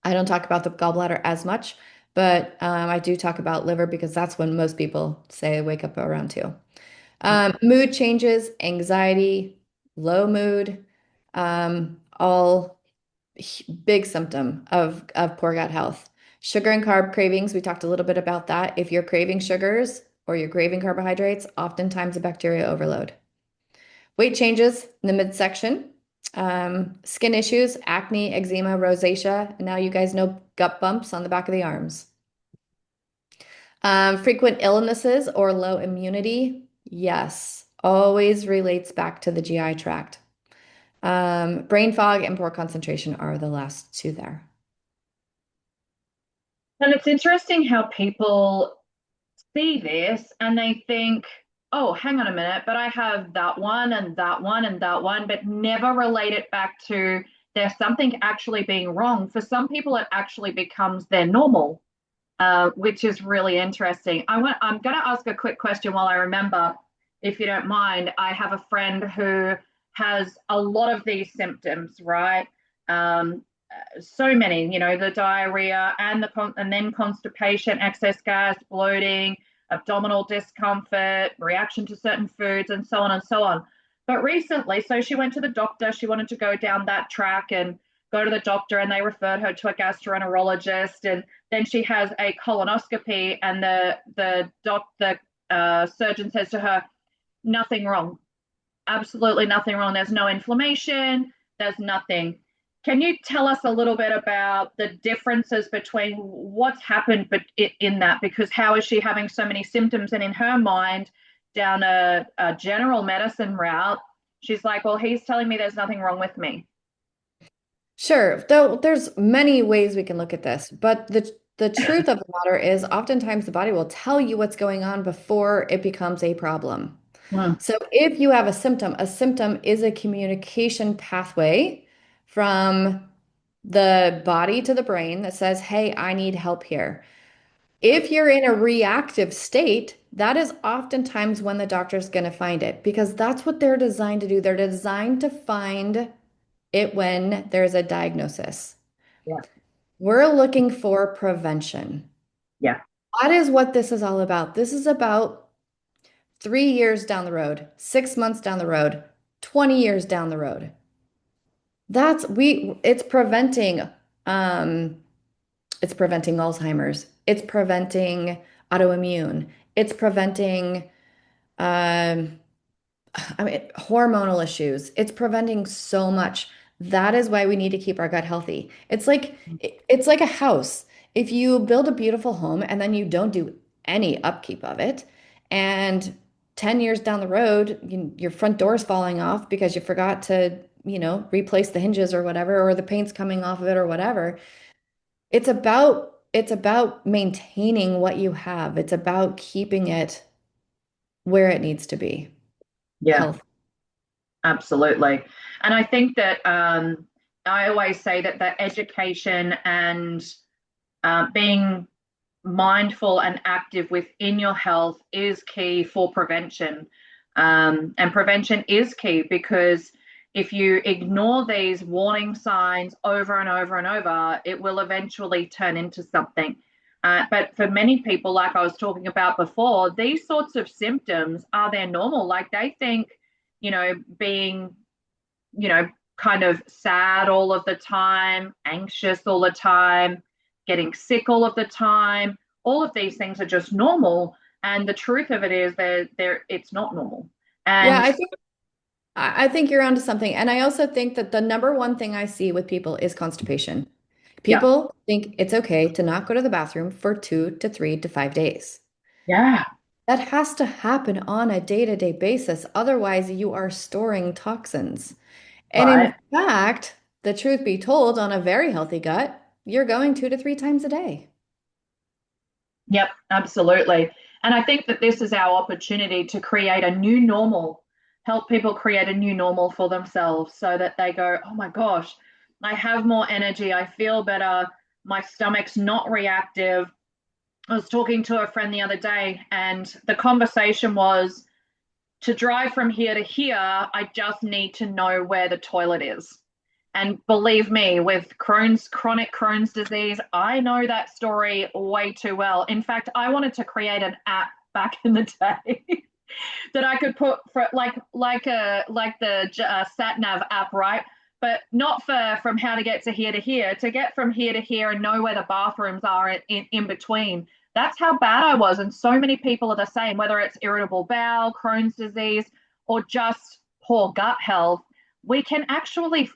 I don't talk about the gallbladder as much, but I do talk about liver because that's when most people say they wake up around 2. Mood changes, anxiety, low mood, all big symptom of poor gut health. Sugar and carb cravings, we talked a little bit about that. If you're craving sugars or you're craving carbohydrates, oftentimes a bacteria overload. Weight changes in the midsection, skin issues, acne, eczema, rosacea, and now you guys know gut bumps on the back of the arms. Frequent illnesses or low immunity, yes, always relates back to the GI tract. Brain fog and poor concentration are the last 2 there. And it's interesting how people see this and they think, oh, hang on a minute, but I have that one and that one and that one, but never relate it back to there's something actually being wrong. For some people, it actually becomes their normal, which is really interesting. I'm going to ask a quick question while I remember, if you don't mind. I have a friend who has a lot of these symptoms, right? So many, the diarrhea and then constipation, excess gas, bloating, abdominal discomfort, reaction to certain foods, and so on and so on. But recently, so she went to the doctor. She wanted to go down that track and go to the doctor, and they referred her to a gastroenterologist. And then she has a colonoscopy, and the surgeon says to her, nothing wrong, absolutely nothing wrong. There's no inflammation. There's nothing. Can you tell us a little bit about the differences between what's happened in that? Because how is she having so many symptoms? And in her mind, down a general medicine route, she's like, well, he's telling me there's nothing wrong with me. Sure. Though there's many ways we can look at this, but the truth of the matter is oftentimes the body will tell you what's going on before it becomes a problem. So if you have a symptom is a communication pathway from the body to the brain that says, hey, I need help here. If you're in a reactive state, that is oftentimes when the doctor's going to find it because that's what they're designed to do. They're designed to find it when there's a diagnosis. Yeah. We're looking for prevention. Yeah. That is what this is all about. This is about 3 years down the road, 6 months down the road, 20 years down the road. It's preventing Alzheimer's. It's preventing autoimmune. It's preventing hormonal issues. It's preventing so much. That is why we need to keep our gut healthy. It's like a house. If you build a beautiful home and then you don't do any upkeep of it, and 10 years down the road, your front door is falling off because you forgot to, replace the hinges or whatever, or the paint's coming off of it or whatever. It's about maintaining what you have. It's about keeping it where it needs to be. Yeah, Health. absolutely. And I think that I always say that the education and being mindful and active within your health is key for prevention. And prevention is key because if you ignore these warning signs over and over and over, it will eventually turn into something. But for many people, like I was talking about before, these sorts of symptoms are their normal. Like they think, being, kind of sad all of the time, anxious all the time, getting sick all of the time, all of these things are just normal. And the truth of it is it's not normal. And Yeah, I think you're onto something. And I also think that the number one thing I see with people is constipation. yeah, People think it's okay to not go to the bathroom for 2 to 3 to 5 days. yeah, That has to happen on a day-to-day basis. Otherwise, you are storing toxins. And right. in fact, the truth be told, on a very healthy gut, you're going 2 to 3 times a day. Yep, absolutely. And I think that this is our opportunity to create a new normal, help people create a new normal for themselves so that they go, oh my gosh, I have more energy. I feel better. My stomach's not reactive. I was talking to a friend the other day, and the conversation was to drive from here to here, I just need to know where the toilet is. And believe me, with chronic Crohn's disease, I know that story way too well. In fact, I wanted to create an app back in the day that I could put for like the sat nav app, right? But not for from how to get to here, to get from here to here and know where the bathrooms are in between. That's how bad I was. And so many people are the same, whether it's irritable bowel, Crohn's disease, or just poor gut health. We can actually,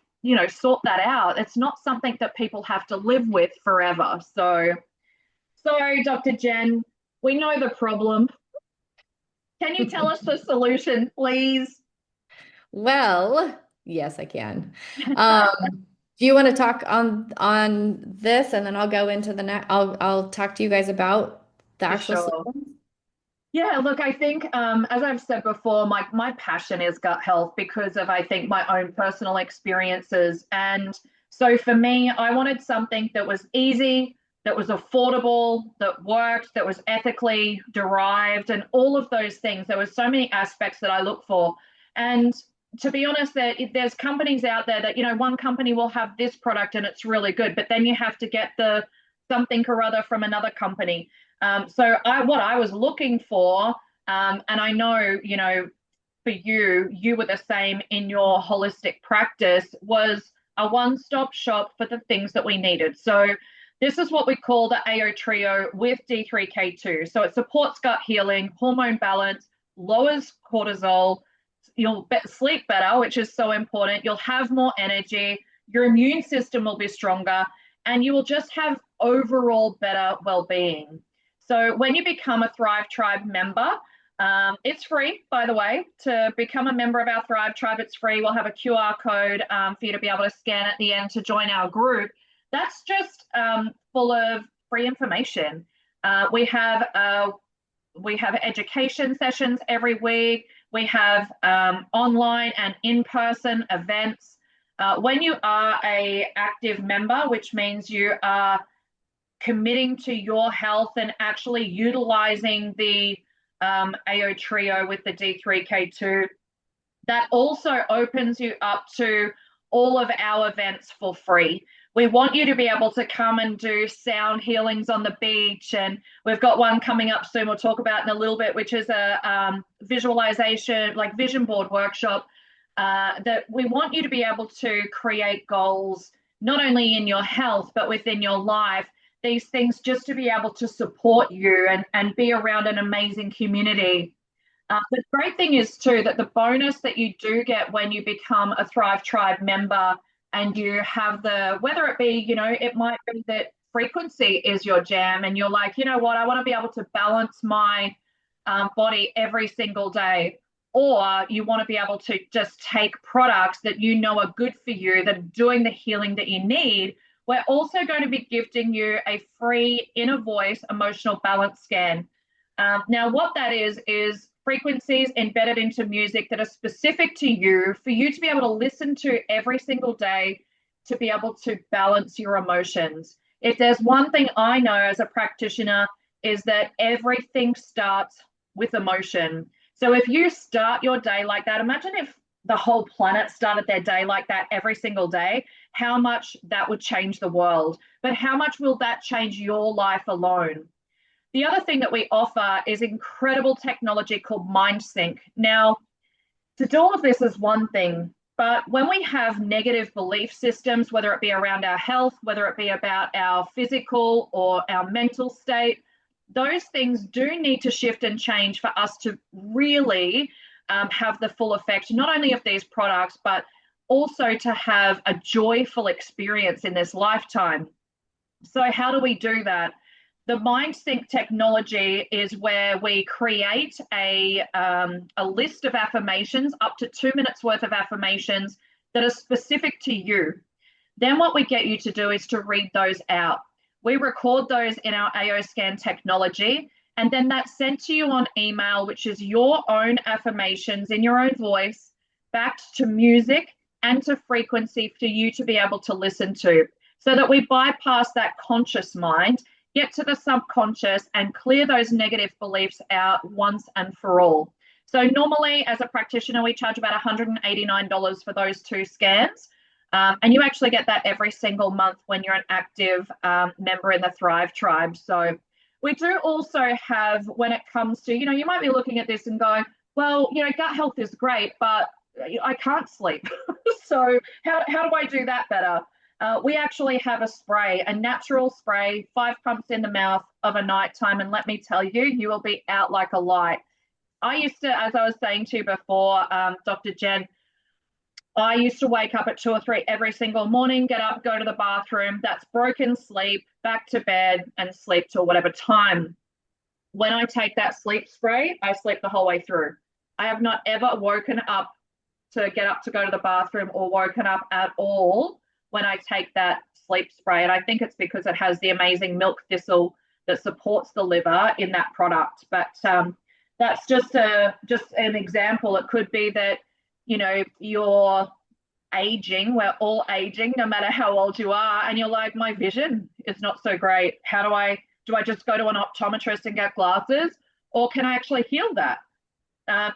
sort that out. It's not something that people have to live with forever. So, sorry, Dr. Jen, we know the problem. Can you tell us the solution, please? Well, yes, I can. Do you want to talk on this, and then I'll go into the next. I'll talk to you guys about the For actual sure. symptoms. Yeah, look, I think as I've said before, my passion is gut health because of, I think, my own personal experiences. And so for me, I wanted something that was easy, that was affordable, that worked, that was ethically derived, and all of those things. There were so many aspects that I look for. And to be honest, there's companies out there that, one company will have this product and it's really good, but then you have to get the something or other from another company. So what I was looking for, and I know, for you were the same in your holistic practice, was a one-stop shop for the things that we needed. So this is what we call the AO Trio with D3K2. So it supports gut healing, hormone balance, lowers cortisol, you'll sleep better, which is so important. You'll have more energy, your immune system will be stronger, and you will just have overall better well-being. So when you become a Thrive Tribe member, it's free, by the way, to become a member of our Thrive Tribe. It's free. We'll have a QR code for you to be able to scan at the end to join our group. That's just full of free information. We have education sessions every week. We have online and in-person events. When you are a active member, which means you are committing to your health and actually utilizing the AO Trio with the D3K2, that also opens you up to all of our events for free. We want you to be able to come and do sound healings on the beach. And we've got one coming up soon, we'll talk about in a little bit, which is a visualization, like vision board workshop, that we want you to be able to create goals, not only in your health, but within your life. These things just to be able to support you and be around an amazing community. The great thing is too that the bonus that you do get when you become a Thrive Tribe member and you have whether it be, it might be that frequency is your jam and you're like, you know what, I want to be able to balance my body every single day. Or you want to be able to just take products that you know are good for you, that are doing the healing that you need. We're also going to be gifting you a free inner voice emotional balance scan. Now, what that is frequencies embedded into music that are specific to you for you to be able to listen to every single day to be able to balance your emotions. If there's one thing I know as a practitioner is that everything starts with emotion. So if you start your day like that, imagine if the whole planet started their day like that every single day, how much that would change the world. But how much will that change your life alone? The other thing that we offer is incredible technology called MindSync. Now, to do all of this is one thing, but when we have negative belief systems, whether it be around our health, whether it be about our physical or our mental state, those things do need to shift and change for us to really have the full effect, not only of these products, but also to have a joyful experience in this lifetime. So how do we do that? The MindSync technology is where we create a list of affirmations, up to 2 minutes worth of affirmations that are specific to you. Then what we get you to do is to read those out. We record those in our AO Scan technology, and then that's sent to you on email, which is your own affirmations in your own voice, backed to music and to frequency for you to be able to listen to, so that we bypass that conscious mind, get to the subconscious, and clear those negative beliefs out once and for all. So normally, as a practitioner, we charge about $189 for those 2 scans. And you actually get that every single month when you're an active member in the Thrive Tribe. So we do also have, when it comes to, you might be looking at this and going, well, gut health is great, but I can't sleep. So how do I do that better? We actually have a spray, a natural spray, 5 pumps in the mouth of a nighttime. And let me tell you, you will be out like a light. I used to, as I was saying to you before, Dr. Jen, I used to wake up at 2 or 3 every single morning, get up, go to the bathroom. That's broken sleep, back to bed, and sleep till whatever time. When I take that sleep spray, I sleep the whole way through. I have not ever woken up to get up to go to the bathroom or woken up at all when I take that sleep spray. And I think it's because it has the amazing milk thistle that supports the liver in that product. But that's just an example. It could be that, you're aging, we're all aging, no matter how old you are, and you're like, my vision is not so great. Do I just go to an optometrist and get glasses, or can I actually heal that?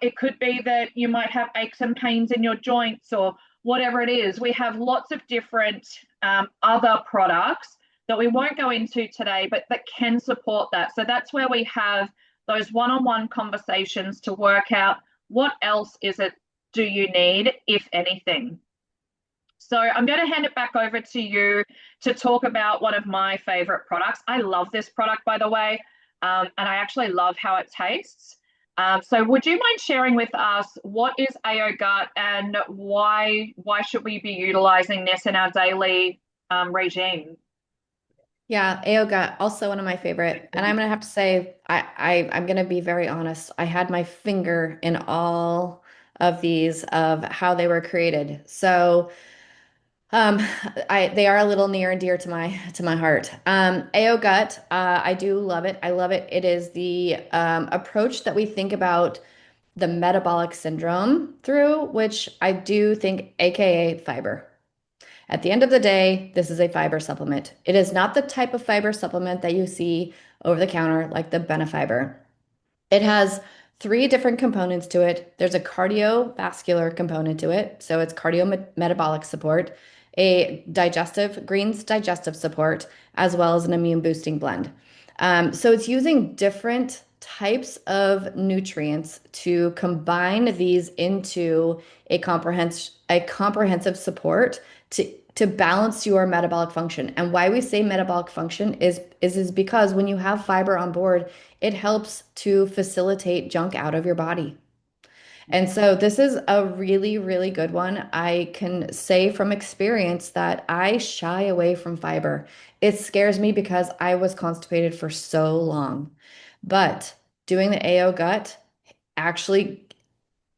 It could be that you might have aches and pains in your joints or whatever it is. We have lots of different other products that we won't go into today, but that can support that. So that's where we have those one-on-one conversations to work out what else do you need, if anything. So I'm going to hand it back over to you to talk about one of my favorite products. I love this product, by the way, and I actually love how it tastes. So would you mind sharing with us what is AO Gut and why should we be utilizing this in our daily regime? Yeah, AO Gut, also one of my favorite. And I'm gonna have to say, I'm gonna be very honest. I had my finger in all of these of how they were created. So they are a little near and dear to my heart. AO Gut, I do love it. I love it. It is the approach that we think about the metabolic syndrome through, which I do think, AKA fiber. At the end of the day, this is a fiber supplement. It is not the type of fiber supplement that you see over the counter like the Benefiber. It has 3 different components to it. There's a cardiovascular component to it, so it's cardiometabolic support, a greens digestive support, as well as an immune boosting blend. So it's using different types of nutrients to combine these into a comprehensive support to balance your metabolic function. And why we say metabolic function is because when you have fiber on board, it helps to facilitate junk out of your body. And so this is a really, really good one. I can say from experience that I shy away from fiber. It scares me because I was constipated for so long. But doing the AO Gut actually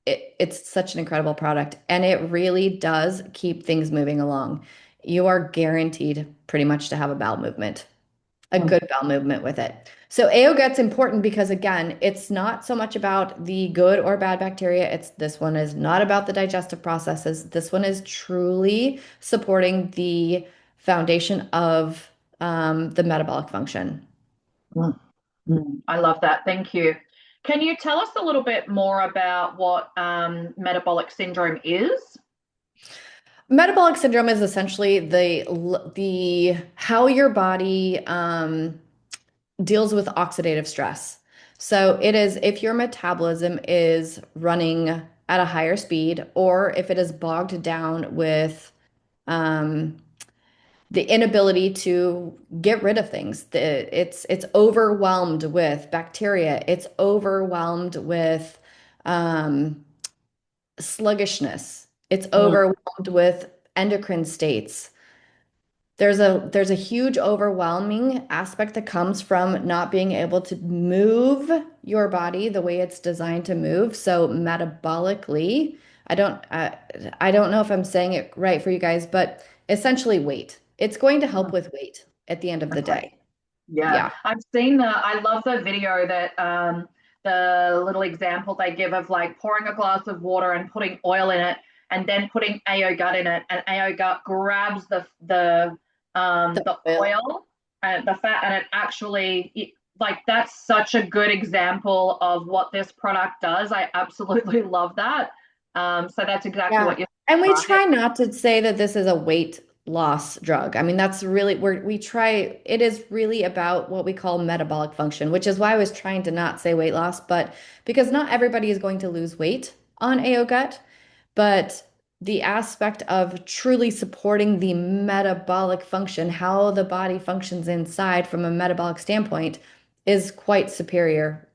it's such an incredible product, and it really does keep things moving along. You are guaranteed pretty much to have a bowel movement, a good bowel movement with it. So AO Gut's important because, again, it's not so much about the good or bad bacteria. This one is not about the digestive processes. This one is truly supporting the foundation of the metabolic function. I love that. Thank you. Can you tell us a little bit more about what metabolic syndrome is? Metabolic syndrome is essentially the how your body deals with oxidative stress. So it is if your metabolism is running at a higher speed, or if it is bogged down with um, the inability to get rid of things. It's overwhelmed with bacteria. It's overwhelmed with um, sluggishness. It's overwhelmed with endocrine states. There's a huge overwhelming aspect that comes from not being able to move your body the way it's designed to move. So metabolically, I don't know if I'm saying it right for you guys, but essentially weight. It's going to help with weight at the end of the day. Yeah, I've seen I love the video that the little example they give of like pouring a glass of water and putting oil in it. and then putting AO gut in it, and AO gut grabs the Oil. oil and the fat, and it actually like that's such a good example of what this product does. I absolutely love that. So that's exactly Yeah. what you're And we saying, right? try not to say that this is a weight loss drug. I mean, that's really where we try, it is really about what we call metabolic function, which is why I was trying to not say weight loss, but because not everybody is going to lose weight on AO gut, but the aspect of truly supporting the metabolic function, how the body functions inside from a metabolic standpoint, is quite superior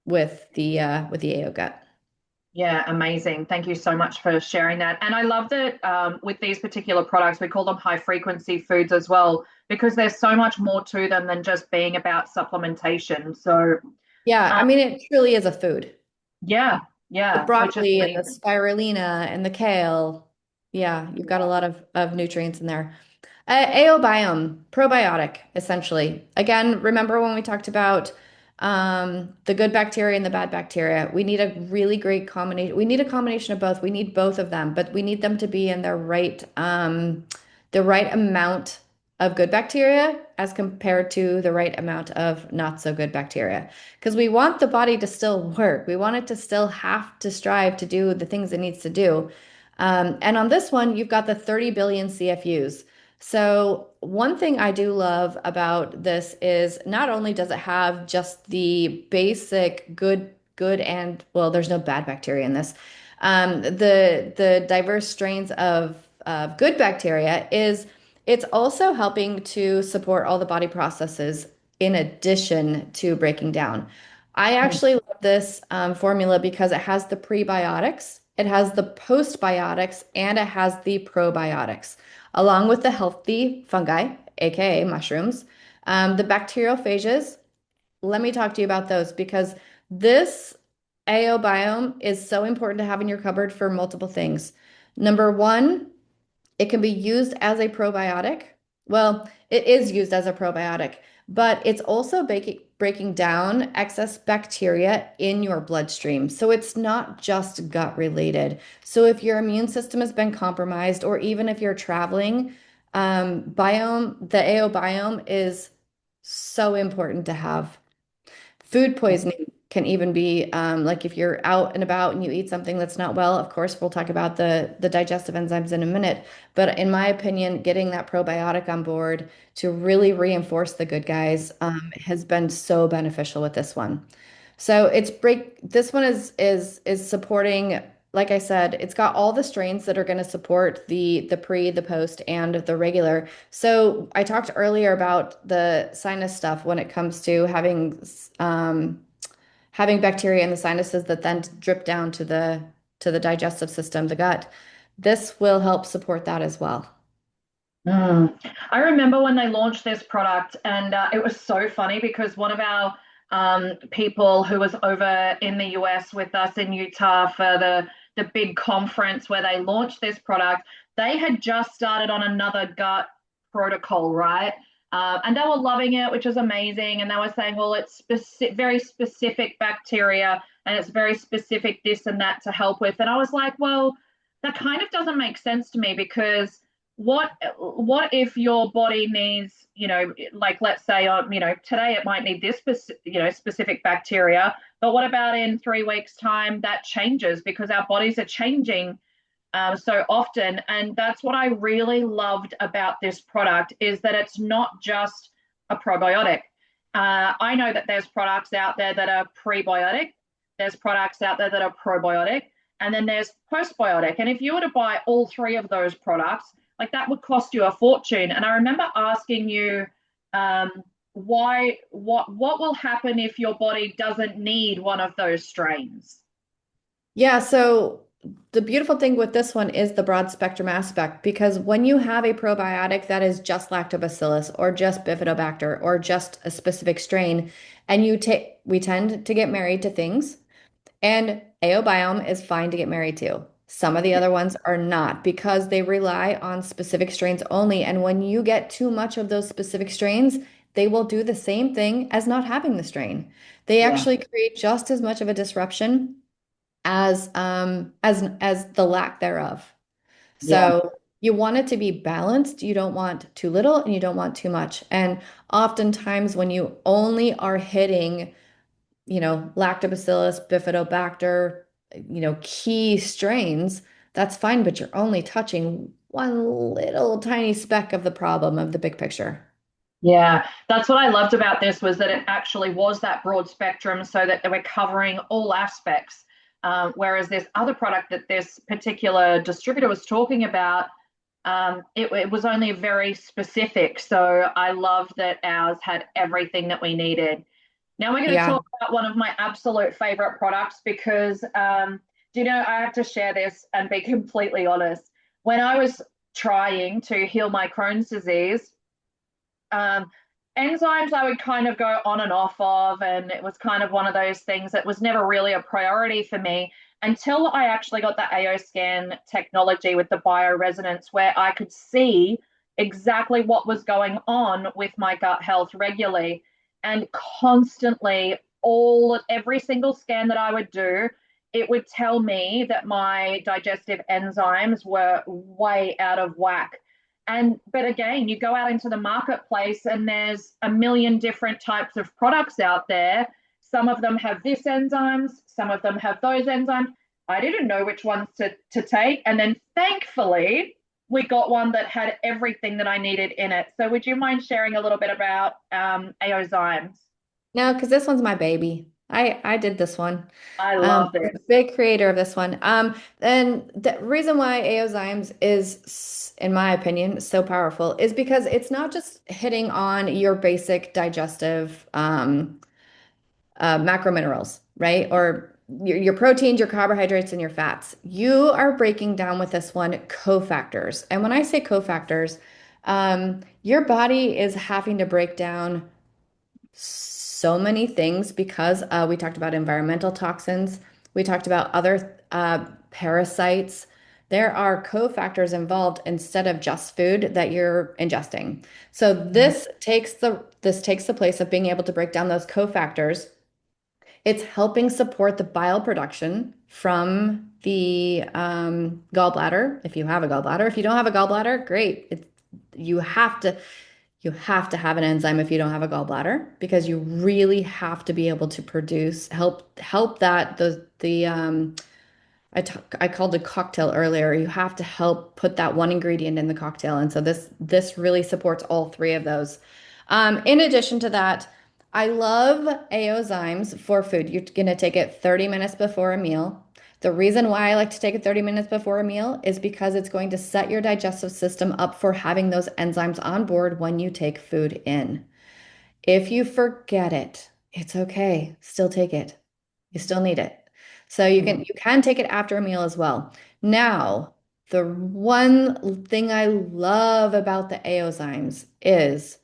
with the AO gut. Yeah, amazing. Thank you so much for sharing that. And I love that with these particular products, we call them high frequency foods as well, because there's so much more to them than just being about supplementation. So, Yeah, um, I mean, it truly is a food. yeah, The yeah, which is broccoli and the amazing. spirulina and the kale. Yeah, you've got a lot of nutrients in there. AOBiome, probiotic, essentially. Again, remember when we talked about the good bacteria and the bad bacteria? We need a really great combination. We need a combination of both. We need both of them, but we need them to be in the right amount of good bacteria as compared to the right amount of not so good bacteria. Because we want the body to still work. We want it to still have to strive to do the things it needs to do. And on this one, you've got the 30 billion CFUs. So, one thing I do love about this is not only does it have just the basic good and well, there's no bad bacteria in this. The diverse strains of good bacteria is it's also helping to support all the body processes in addition to breaking down. I Mm, actually love this formula because it has the prebiotics, it has the postbiotics, and it has the probiotics along with the healthy fungi, aka mushrooms, the bacterial phages. Let me talk to you about those because this AO biome is so important to have in your cupboard for multiple things. Number one, it can be used as a probiotic. Well, it is used as a probiotic, but it's also breaking down excess bacteria in your bloodstream. So it's not just gut related. So if your immune system has been compromised, or even if you're traveling, the AO biome is so important to have. Food poisoning can even be like if you're out and about and you eat something that's not well. Of course, we'll talk about the digestive enzymes in a minute. But in my opinion, getting that probiotic on board to really reinforce the good guys has been so beneficial with this one. So it's break. This one is supporting. Like I said, it's got all the strains that are going to support the pre, the post, and the regular. So I talked earlier about the sinus stuff when it comes to um, having bacteria in the sinuses that then drip down to the digestive system, the gut. This will help support that as well. mm. I remember when they launched this product, and it was so funny because one of our people who was over in the US with us in Utah for the big conference where they launched this product, they had just started on another gut protocol, right? And they were loving it, which was amazing. And they were saying, well, it's very specific bacteria and it's very specific this and that to help with. And I was like, well, that kind of doesn't make sense to me because what if your body needs, like let's say today it might need this specific bacteria, but what about in 3 weeks time that changes because our bodies are changing so often. And that's what I really loved about this product is that it's not just a probiotic. I know that there's products out there that are prebiotic, there's products out there that are probiotic, and then there's postbiotic. And if you were to buy all three of those products, like that would cost you a fortune. And I remember asking you, what will happen if your body doesn't need one of those strains? Yeah, so the beautiful thing with this one is the broad spectrum aspect because when you have a probiotic that is just lactobacillus or just bifidobacter or just a specific strain, and we tend to get married to things, and AOBiome is fine to get married to. Some of the other ones are not because they rely on specific strains only. And when you get too much of those specific strains, they will do the same thing as not having the strain. They Yeah. actually create just as much of a disruption as the lack thereof. Yeah. So you want it to be balanced. You don't want too little and you don't want too much. And oftentimes when you only are hitting, Lactobacillus, Bifidobacter, key strains, that's fine, but you're only touching one little tiny speck of the problem of the big picture. Yeah, that's what I loved about this was that it actually was that broad spectrum so that they were covering all aspects. Whereas this other product that this particular distributor was talking about, it was only very specific. So I love that ours had everything that we needed. Now we're going to Yeah. talk about one of my absolute favorite products because, do you know, I have to share this and be completely honest. When I was trying to heal my Crohn's disease, um, enzymes I would kind of go on and off of, and it was kind of one of those things that was never really a priority for me until I actually got the AO scan technology with the bioresonance, where I could see exactly what was going on with my gut health regularly. And constantly, every single scan that I would do, it would tell me that my digestive enzymes were way out of whack. And but again, you go out into the marketplace and there's a million different types of products out there. Some of them have this enzymes, some of them have those enzymes. I didn't know which ones to take. And then thankfully, we got one that had everything that I needed in it. So would you mind sharing a little bit about Aozymes? No, because this one's my baby. I did this one. I love I'm this. a big creator of this one. And the reason why Aozymes is, in my opinion, so powerful is because it's not just hitting on your basic digestive macrominerals, right? Or your proteins, your carbohydrates, and your fats. You are breaking down with this one cofactors. And when I say cofactors, your body is having to break down so many things because we talked about environmental toxins, we talked about other parasites. There are cofactors involved instead of just food that you're ingesting. So this takes the place of being able to break down those cofactors. It's helping support the bile production from the gallbladder, if you have a gallbladder. If you don't have a gallbladder, great. You have to you have to have an enzyme if you don't have a gallbladder because you really have to be able to produce help that the I called it cocktail earlier. You have to help put that one ingredient in the cocktail. And so this really supports all three of those. In addition to that, I love Aozymes for food. You're gonna take it 30 minutes before a meal. The reason why I like to take it 30 minutes before a meal is because it's going to set your digestive system up for having those enzymes on board when you take food in. If you forget it, it's okay. Still take it. You still need it. So you can take it after a meal as well. Now, the one thing I love about the Aozymes is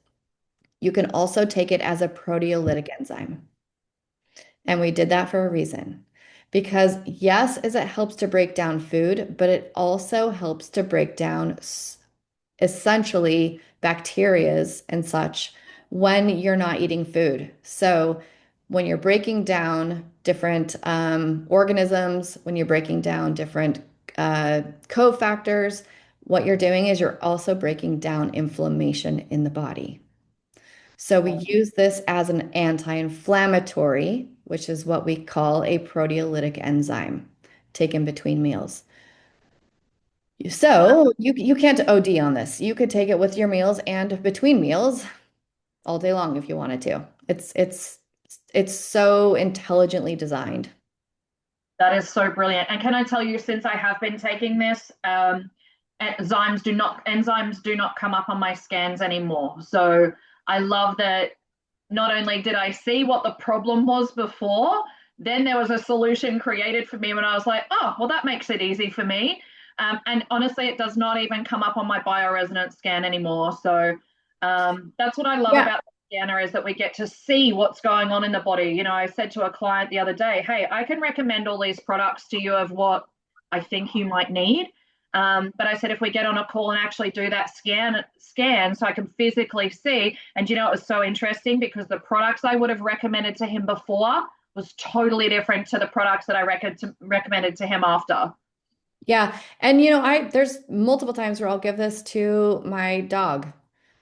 you can also take it as a proteolytic enzyme. And we did that for a reason. Because yes, as it helps to break down food, but it also helps to break down essentially bacterias and such when you're not eating food. So when you're breaking down different organisms, when you're breaking down different cofactors, what you're doing is you're also breaking down inflammation in the body. So we use this as an anti-inflammatory, which is what we call a proteolytic enzyme taken between meals. So you can't OD on this. You could take it with your meals and between meals all day long if you wanted to. It's so intelligently designed. That is so brilliant. And can I tell you, since I have been taking this, enzymes do not come up on my scans anymore. So I love that not only did I see what the problem was before, then there was a solution created for me when I was like, oh, well, that makes it easy for me. And honestly, it does not even come up on my bioresonance scan anymore. So that's what I love Yeah. about the scanner is that we get to see what's going on in the body. You know, I said to a client the other day, hey, I can recommend all these products to you of what I think you might need. But I said, if we get on a call and actually do that scan so I can physically see. And you know, it was so interesting because the products I would have recommended to him before was totally different to the products that I recommended to him after. Yeah. And there's multiple times where I'll give this to my dog,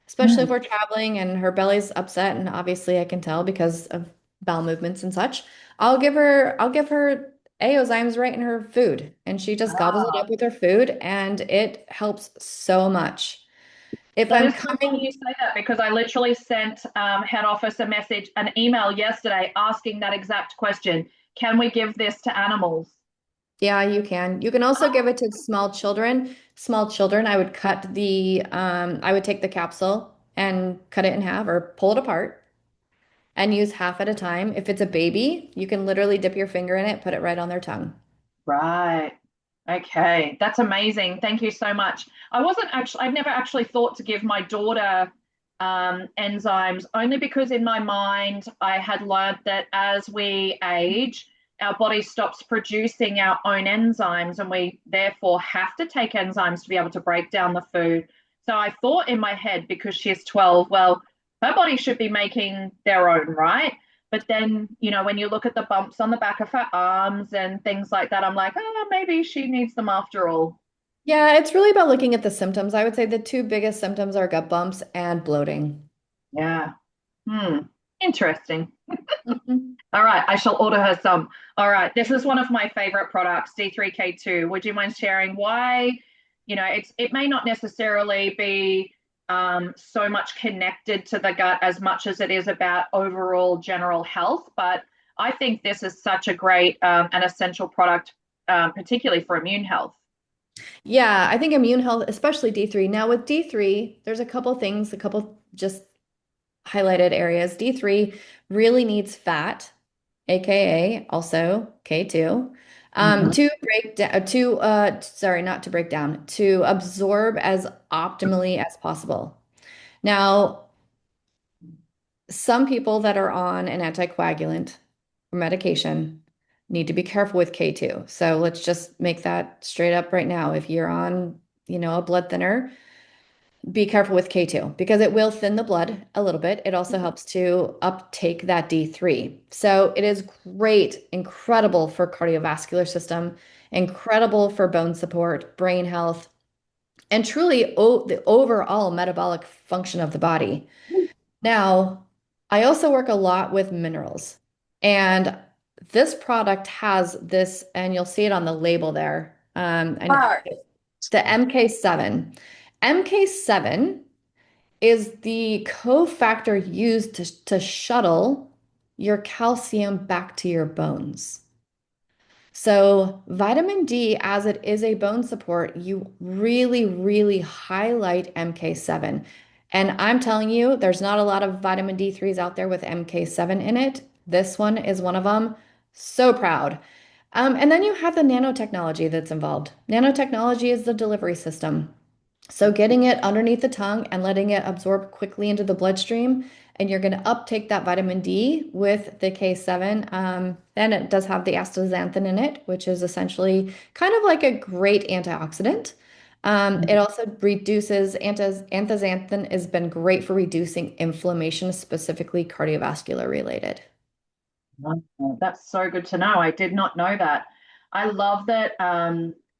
especially if Mm. we're traveling and her belly's upset, and obviously I can tell because of bowel movements and such. I'll give her Aozymes right in her food, and she just gobbles it up with her food, and it helps so much. If That I'm is so funny coming, you say that because I literally sent head office a message, an email yesterday asking that exact question. Can we give this to animals? yeah, you can. You can also give it to small children. Small children, I would take the capsule and cut it in half or pull it apart and use half at a time. If it's a baby, you can literally dip your finger in it, put it right on their tongue. Right. Okay. That's amazing. Thank you so much. I've never actually thought to give my daughter enzymes only because in my mind I had learned that as we age, our body stops producing our own enzymes and we therefore have to take enzymes to be able to break down the food. So I thought in my head, because she's 12, well, her body should be making their own, right? But then, when you look at the bumps on the back of her arms and things like that, I'm like, oh, maybe she needs them after all. Yeah, it's really about looking at the symptoms. I would say the two biggest symptoms are gut bumps and bloating. Yeah. Hmm. Interesting. Mhm. All right. I shall order her some. All right. This is one of my favorite products, D3K2. Would you mind sharing why? It may not necessarily be so much connected to the gut as much as it is about overall general health, but I think this is such a great and essential product, particularly for immune health. Yeah, I think immune health, especially D3. Now with D3, there's a couple things, a couple just highlighted areas. D3 really needs fat, aka also K2, Mhm. to break down sorry, not to break down, to absorb as optimally as possible. Now, some people that are on an anticoagulant or medication need to be careful with K2. So let's just make that straight up right now. If you're on, a blood thinner, be careful with K2 because it will thin the blood a little bit. It also helps to uptake that D3. So it is great, incredible for cardiovascular system, incredible for bone support, brain health, and truly the overall metabolic function of the body. Now, I also work a lot with minerals, and this product has this, and you'll see it on the label there, and the MK7. MK7 is the cofactor used to shuttle your calcium back to your bones. So, vitamin D, as it is a bone support, you really, really highlight MK7. And I'm telling you, there's not a lot of vitamin D3s out there with MK7 in it. This one is one of them. So proud. And then you have the nanotechnology that's involved. Nanotechnology is the delivery system. So getting it underneath the tongue and letting it absorb quickly into the bloodstream, and you're going to uptake that vitamin D with the K7. And it does have the astaxanthin in it, which is essentially kind of like a great antioxidant. It also reduces astaxanthin has been great for reducing inflammation, specifically cardiovascular related. Oh, that's so good to know. I did not know that. I love that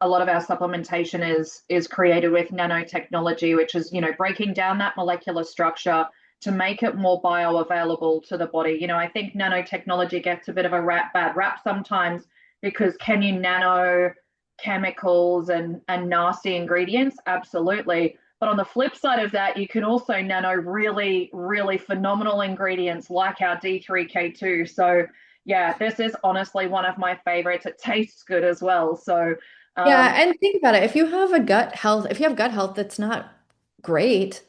a lot of our supplementation is created with nanotechnology, which is, breaking down that molecular structure to make it more bioavailable to the body. I think nanotechnology gets a bit of a bad rap sometimes because can you nano chemicals and nasty ingredients? Absolutely. But on the flip side of that, you can also nano really, really phenomenal ingredients like our D3K2. So, yeah, this is honestly one of my favorites. It tastes good as well. So, Yeah, um, and think about it. If you have gut health that's not great,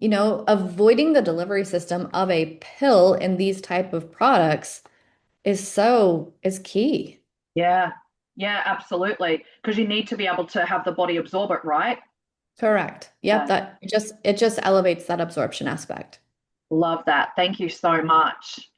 avoiding the delivery system of a pill in these type of products is key. yeah, yeah, absolutely. Because you need to be able to have the body absorb it, right? Correct. Yep, Yeah, it just elevates that absorption aspect. love that. Thank you so much.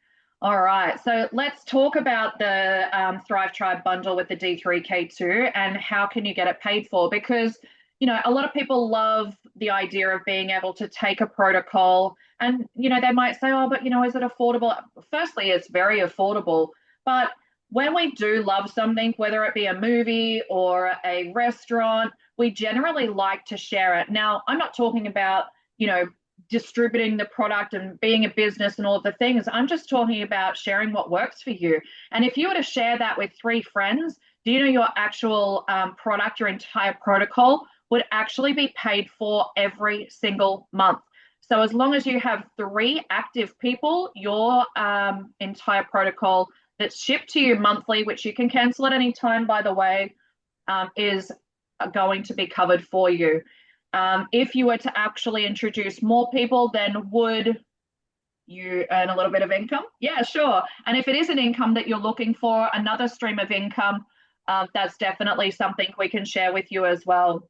All right, so let's talk about the Thrive Tribe bundle with the D3K2 and how can you get it paid for? Because, a lot of people love the idea of being able to take a protocol and, they might say, oh, but, is it affordable? Firstly, it's very affordable. But when we do love something, whether it be a movie or a restaurant, we generally like to share it. Now, I'm not talking about, you know, distributing the product and being a business and all of the things. I'm just talking about sharing what works for you. And if you were to share that with 3 friends, do you know your actual product, your entire protocol would actually be paid for every single month? So as long as you have 3 active people, your entire protocol that's shipped to you monthly, which you can cancel at any time, by the way, is going to be covered for you. If you were to actually introduce more people, then would you earn a little bit of income? Yeah, sure. And if it is an income that you're looking for, another stream of income, that's definitely something we can share with you as well.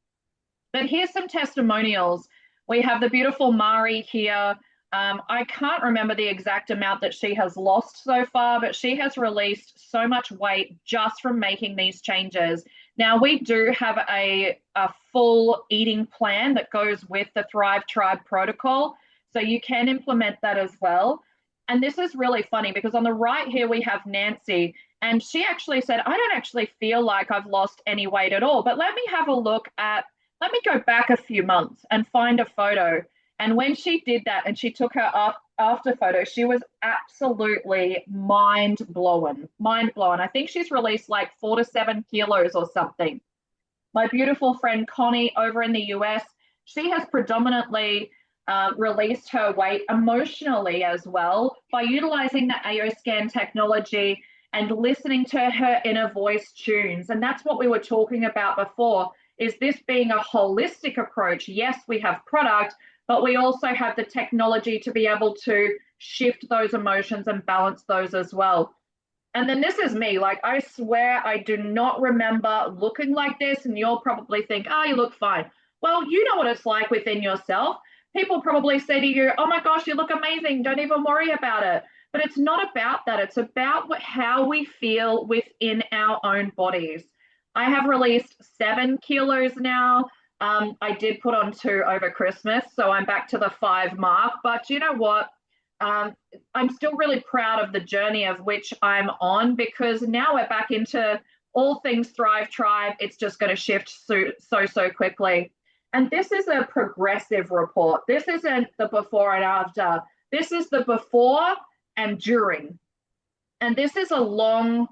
But here's some testimonials. We have the beautiful Mari here. I can't remember the exact amount that she has lost so far, but she has released so much weight just from making these changes. Now, we do have a full eating plan that goes with the Thrive Tribe protocol, so you can implement that as well. And this is really funny because on the right here, we have Nancy, and she actually said, I don't actually feel like I've lost any weight at all, but let me have a look at, let me go back a few months and find a photo. And when she did that and she took her after photo, she was absolutely mind blown. I think she's released like 4 to 7 kilos or something. My beautiful friend Connie over in the US, she has predominantly released her weight emotionally as well by utilizing the AO scan technology and listening to her inner voice tunes. And that's what we were talking about before, is this being a holistic approach. Yes, we have product, but we also have the technology to be able to shift those emotions and balance those as well. And then this is me. Like, I swear I do not remember looking like this. And you'll probably think, oh, you look fine. Well, you know what it's like within yourself. People probably say to you, oh my gosh, you look amazing. Don't even worry about it. But it's not about that. It's about how we feel within our own bodies. I have released 7 kilos now. I did put on 2 over Christmas, so I'm back to the 5 mark. But you know what? I'm still really proud of the journey of which I'm on, because now we're back into all things Thrive Tribe. It's just going to shift so quickly. And this is a progressive report. This isn't the before and after. This is the before and during. And this is a long,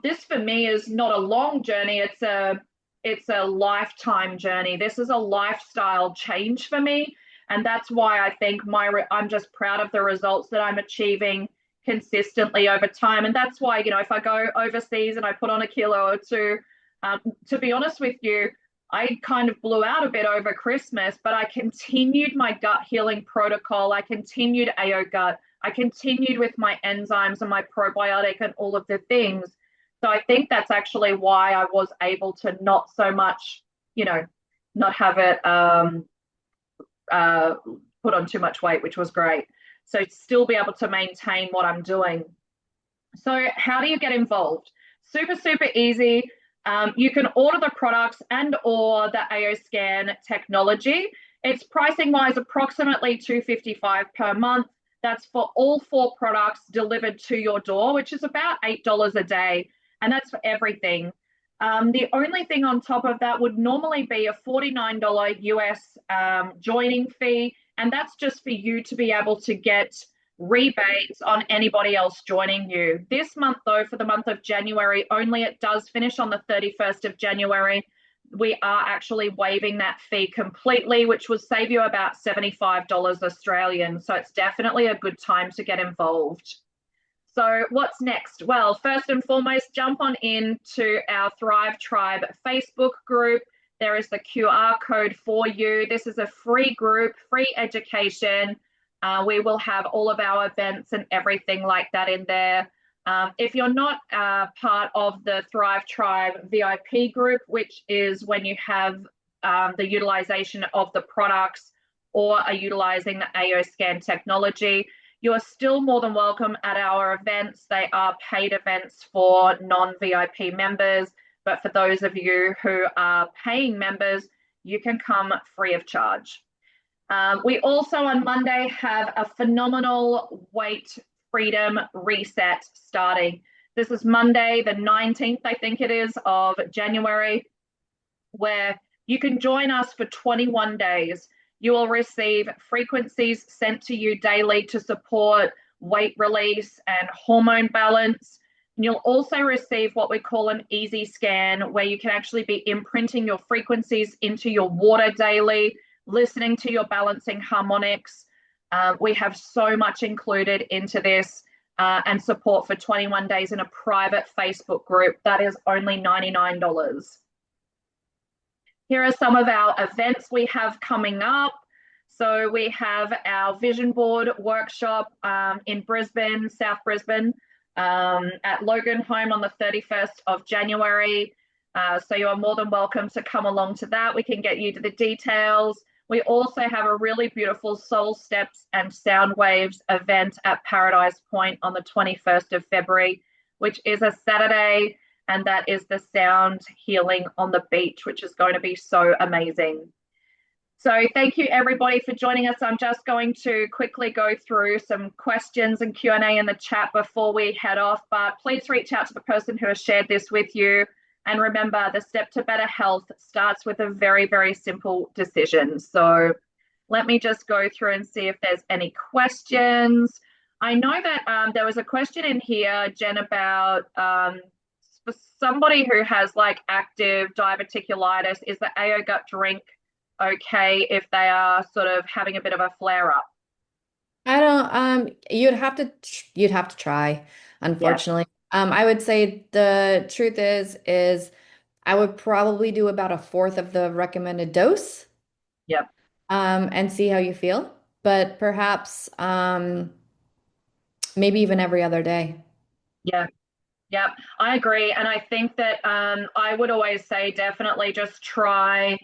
this for me is not a long journey. It's a lifetime journey. This is a lifestyle change for me. And that's why I think I'm just proud of the results that I'm achieving consistently over time. And that's why, you know, if I go overseas and I put on a kilo or 2, to be honest with you, I kind of blew out a bit over Christmas, but I continued my gut healing protocol. I continued AO Gut. I continued with my enzymes and my probiotic and all of the things. So I think that's actually why I was able to not so much, you know, not have it put on too much weight, which was great. So still be able to maintain what I'm doing. So how do you get involved? Super easy. You can order the products and or the AO scan technology. It's pricing wise approximately $255 per month. That's for all 4 products delivered to your door, which is about $8 a day. And that's for everything. The only thing on top of that would normally be a $49 US joining fee. And that's just for you to be able to get rebates on anybody else joining you. This month, though, for the month of January only, it does finish on the 31st of January. We are actually waiving that fee completely, which will save you about $75 Australian. So it's definitely a good time to get involved. So what's next? Well, first and foremost, jump on into our Thrive Tribe Facebook group. There is the QR code for you. This is a free group, free education. We will have all of our events and everything like that in there. If you're not part of the Thrive Tribe VIP group, which is when you have the utilization of the products or are utilizing the AO scan technology, you are still more than welcome at our events. They are paid events for non-VIP members, but for those of you who are paying members, you can come free of charge. We also on Monday have a phenomenal weight freedom reset starting. This is Monday, the 19th, I think it is, of January, where you can join us for 21 days. You will receive frequencies sent to you daily to support weight release and hormone balance. And you'll also receive what we call an easy scan, where you can actually be imprinting your frequencies into your water daily, listening to your balancing harmonics. We have so much included into this, and support for 21 days in a private Facebook group. That is only $99. Here are some of our events we have coming up. So we have our vision board workshop in Brisbane, South Brisbane, at Logan Home on the 31st of January. So you are more than welcome to come along to that. We can get you to the details. We also have a really beautiful Soul Steps and Sound Waves event at Paradise Point on the 21st of February, which is a Saturday, and that is the sound healing on the beach, which is going to be so amazing. So thank you everybody for joining us. I'm just going to quickly go through some questions and Q&A in the chat before we head off, but please reach out to the person who has shared this with you. And remember, the step to better health starts with a very, very simple decision. So let me just go through and see if there's any questions. I know that there was a question in here, Jen, about for somebody who has like active diverticulitis, is the AO Gut drink okay if they are sort of having a bit of a flare up? I don't, you'd have to try, unfortunately. I would say the truth is I would probably do about a fourth of the recommended dose, Yep. and see how you feel. But perhaps, maybe even every other day. Yeah. Yep. I agree. And I think that I would always say definitely just try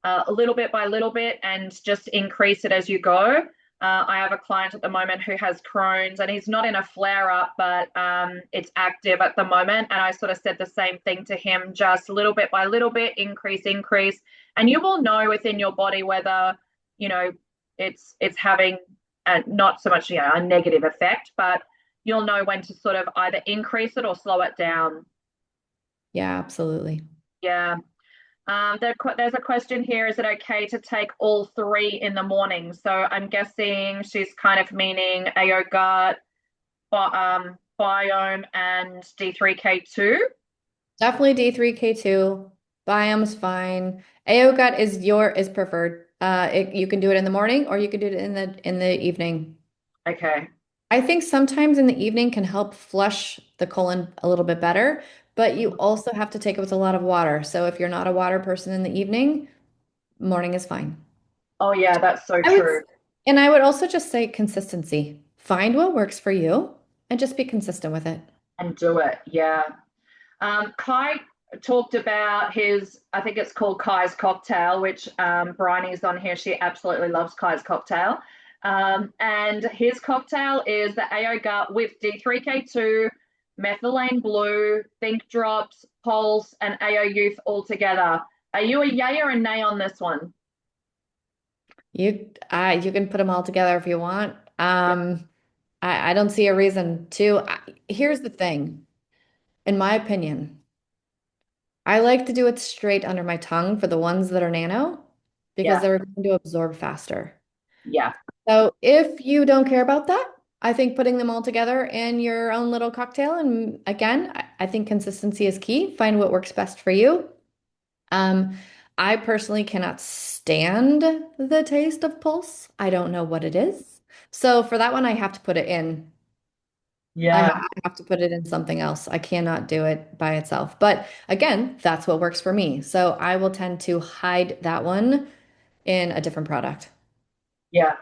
a little bit by little bit and just increase it as you go. I have a client at the moment who has Crohn's, and he's not in a flare up, but it's active at the moment. And I sort of said the same thing to him, just little bit by little bit, increase. And you will know within your body whether, you know, it's having not so much, a negative effect, but you'll know when to sort of either increase it or slow it down. Yeah, absolutely. Yeah. There's a question here. Is it okay to take all three in the morning? So I'm guessing she's kind of meaning AO Gut, Biome, and D3K2. Definitely D3K2. Biome's fine. AO Gut is preferred. You can do it in the morning or you can do it in the evening. Okay. I think sometimes in the evening can help flush the colon a little bit better, but you also have to take it with a lot of water. So if you're not a water person in the evening, morning is fine. Oh yeah, that's so I would, true. and I would also just say consistency. Find what works for you and just be consistent with it. And do it. Yeah. Kai talked about his, I think it's called Kai's Cocktail, which Bryony's on here. She absolutely loves Kai's Cocktail. And his cocktail is the AO Gut with D3K2, methylene blue, think drops, pulse, and AO youth all together. Are you a yay or a nay on this one? You can put them all together if you want. Yeah. I don't see a reason to. Here's the thing, in my opinion, I like to do it straight under my tongue for the ones that are nano because Yeah. they're going to absorb faster. Yeah. So if you don't care about that, I think putting them all together in your own little cocktail, and again, I think consistency is key. Find what works best for you. Um, I personally cannot stand the taste of pulse. I don't know what it is. So for that one, I have to put it in. Yeah. I have to put it in something else. I cannot do it by itself. But again, that's what works for me. So I will tend to hide that one in a different product. Yeah.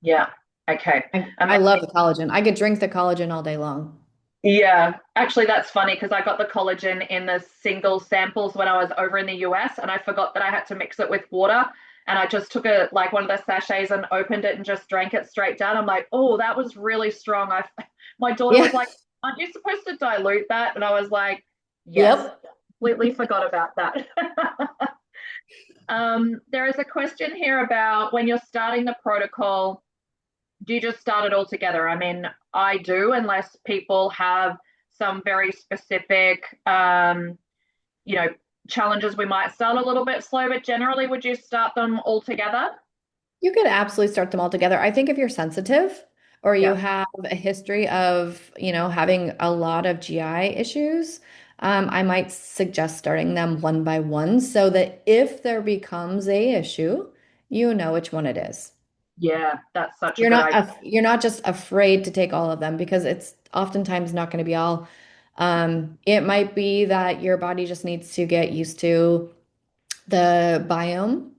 Yeah. Okay. I love the collagen. I could drink the collagen all day long. Yeah, actually, that's funny because I got the collagen in the single samples when I was over in the US, and I forgot that I had to mix it with water. And I just took it like one of the sachets and opened it and just drank it straight down. I'm like, oh, that was really strong. My daughter was Yeah. like, aren't you supposed to dilute that? And I was like, yes, Yep. completely forgot about that. There is a question here about when you're starting the protocol, do you just start it all together? I mean, I do, unless people have some very specific, you know, challenges we might start a little bit slow, but generally, would you start them all together? You could absolutely start them all together. I think if you're sensitive or you Yeah. have a history of, having a lot of GI issues, I might suggest starting them one by one so that if there becomes a issue, you know which one it is. Yeah, that's such a good idea. You're not just afraid to take all of them because it's oftentimes not going to be all. It might be that your body just needs to get used to the biome,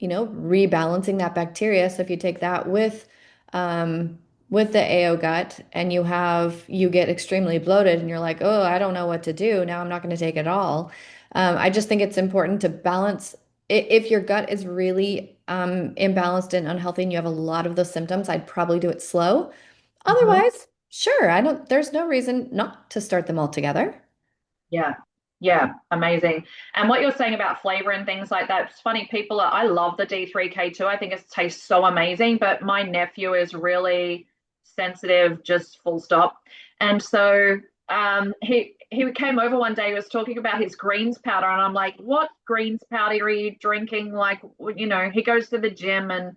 rebalancing that bacteria. So if you take that with the AO gut and you get extremely bloated and you're like, oh, I don't know what to do. Now I'm not going to take it all. I just think it's important to balance. If your gut is really imbalanced and unhealthy and you have a lot of those symptoms, I'd probably do it slow. Mhm. Otherwise, sure, there's no reason not to start them all together. Yeah. Yeah, amazing. And what you're saying about flavor and things like that, it's funny, I love the D3K2. I think it tastes so amazing, but my nephew is really sensitive, just full stop. And so he came over one day, he was talking about his greens powder, and I'm like, what greens powder are you drinking? Like, he goes to the gym and,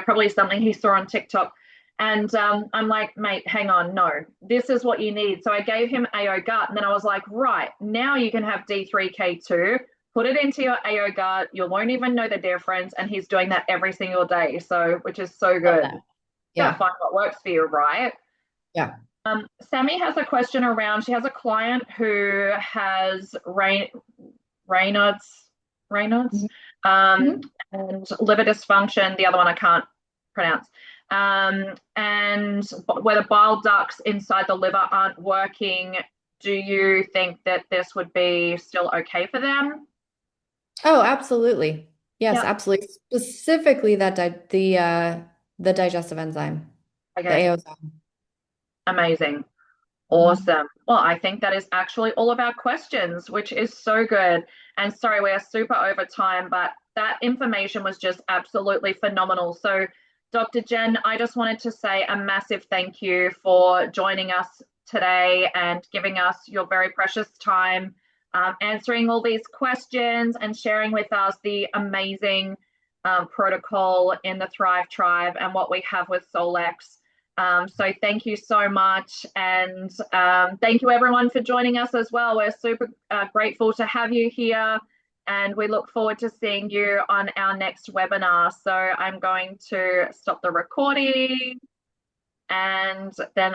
probably something he saw on TikTok. And I'm like, mate, hang on, no, this is what you need. So I gave him AO gut, and then I was like, right, now you can have D3K2, put it into your AO gut. You won't even know the difference. And he's doing that every single day. So, which is so Love good. that. Gotta Yeah. find what works for you, right? Yeah. Sammy has a question around, she has a client who has Raynaud's, Raynaud's, um, Mhm. and liver dysfunction. The other one I can't pronounce. And where the bile ducts inside the liver aren't working, do you think that this would be still okay for them? Oh, absolutely. Yes, Yep. absolutely. Specifically that di the digestive enzyme, the Okay. AOSM. Amazing. Mhm. Awesome. Well, I think that is actually all of our questions, which is so good. And sorry, we are super over time, but that information was just absolutely phenomenal. So, Dr. Jen, I just wanted to say a massive thank you for joining us today and giving us your very precious time, answering all these questions and sharing with us the amazing protocol in the Thrive Tribe and what we have with Solex. So thank you so much. And thank you everyone for joining us as well. We're super grateful to have you here. And we look forward to seeing you on our next webinar. So I'm going to stop the recording and then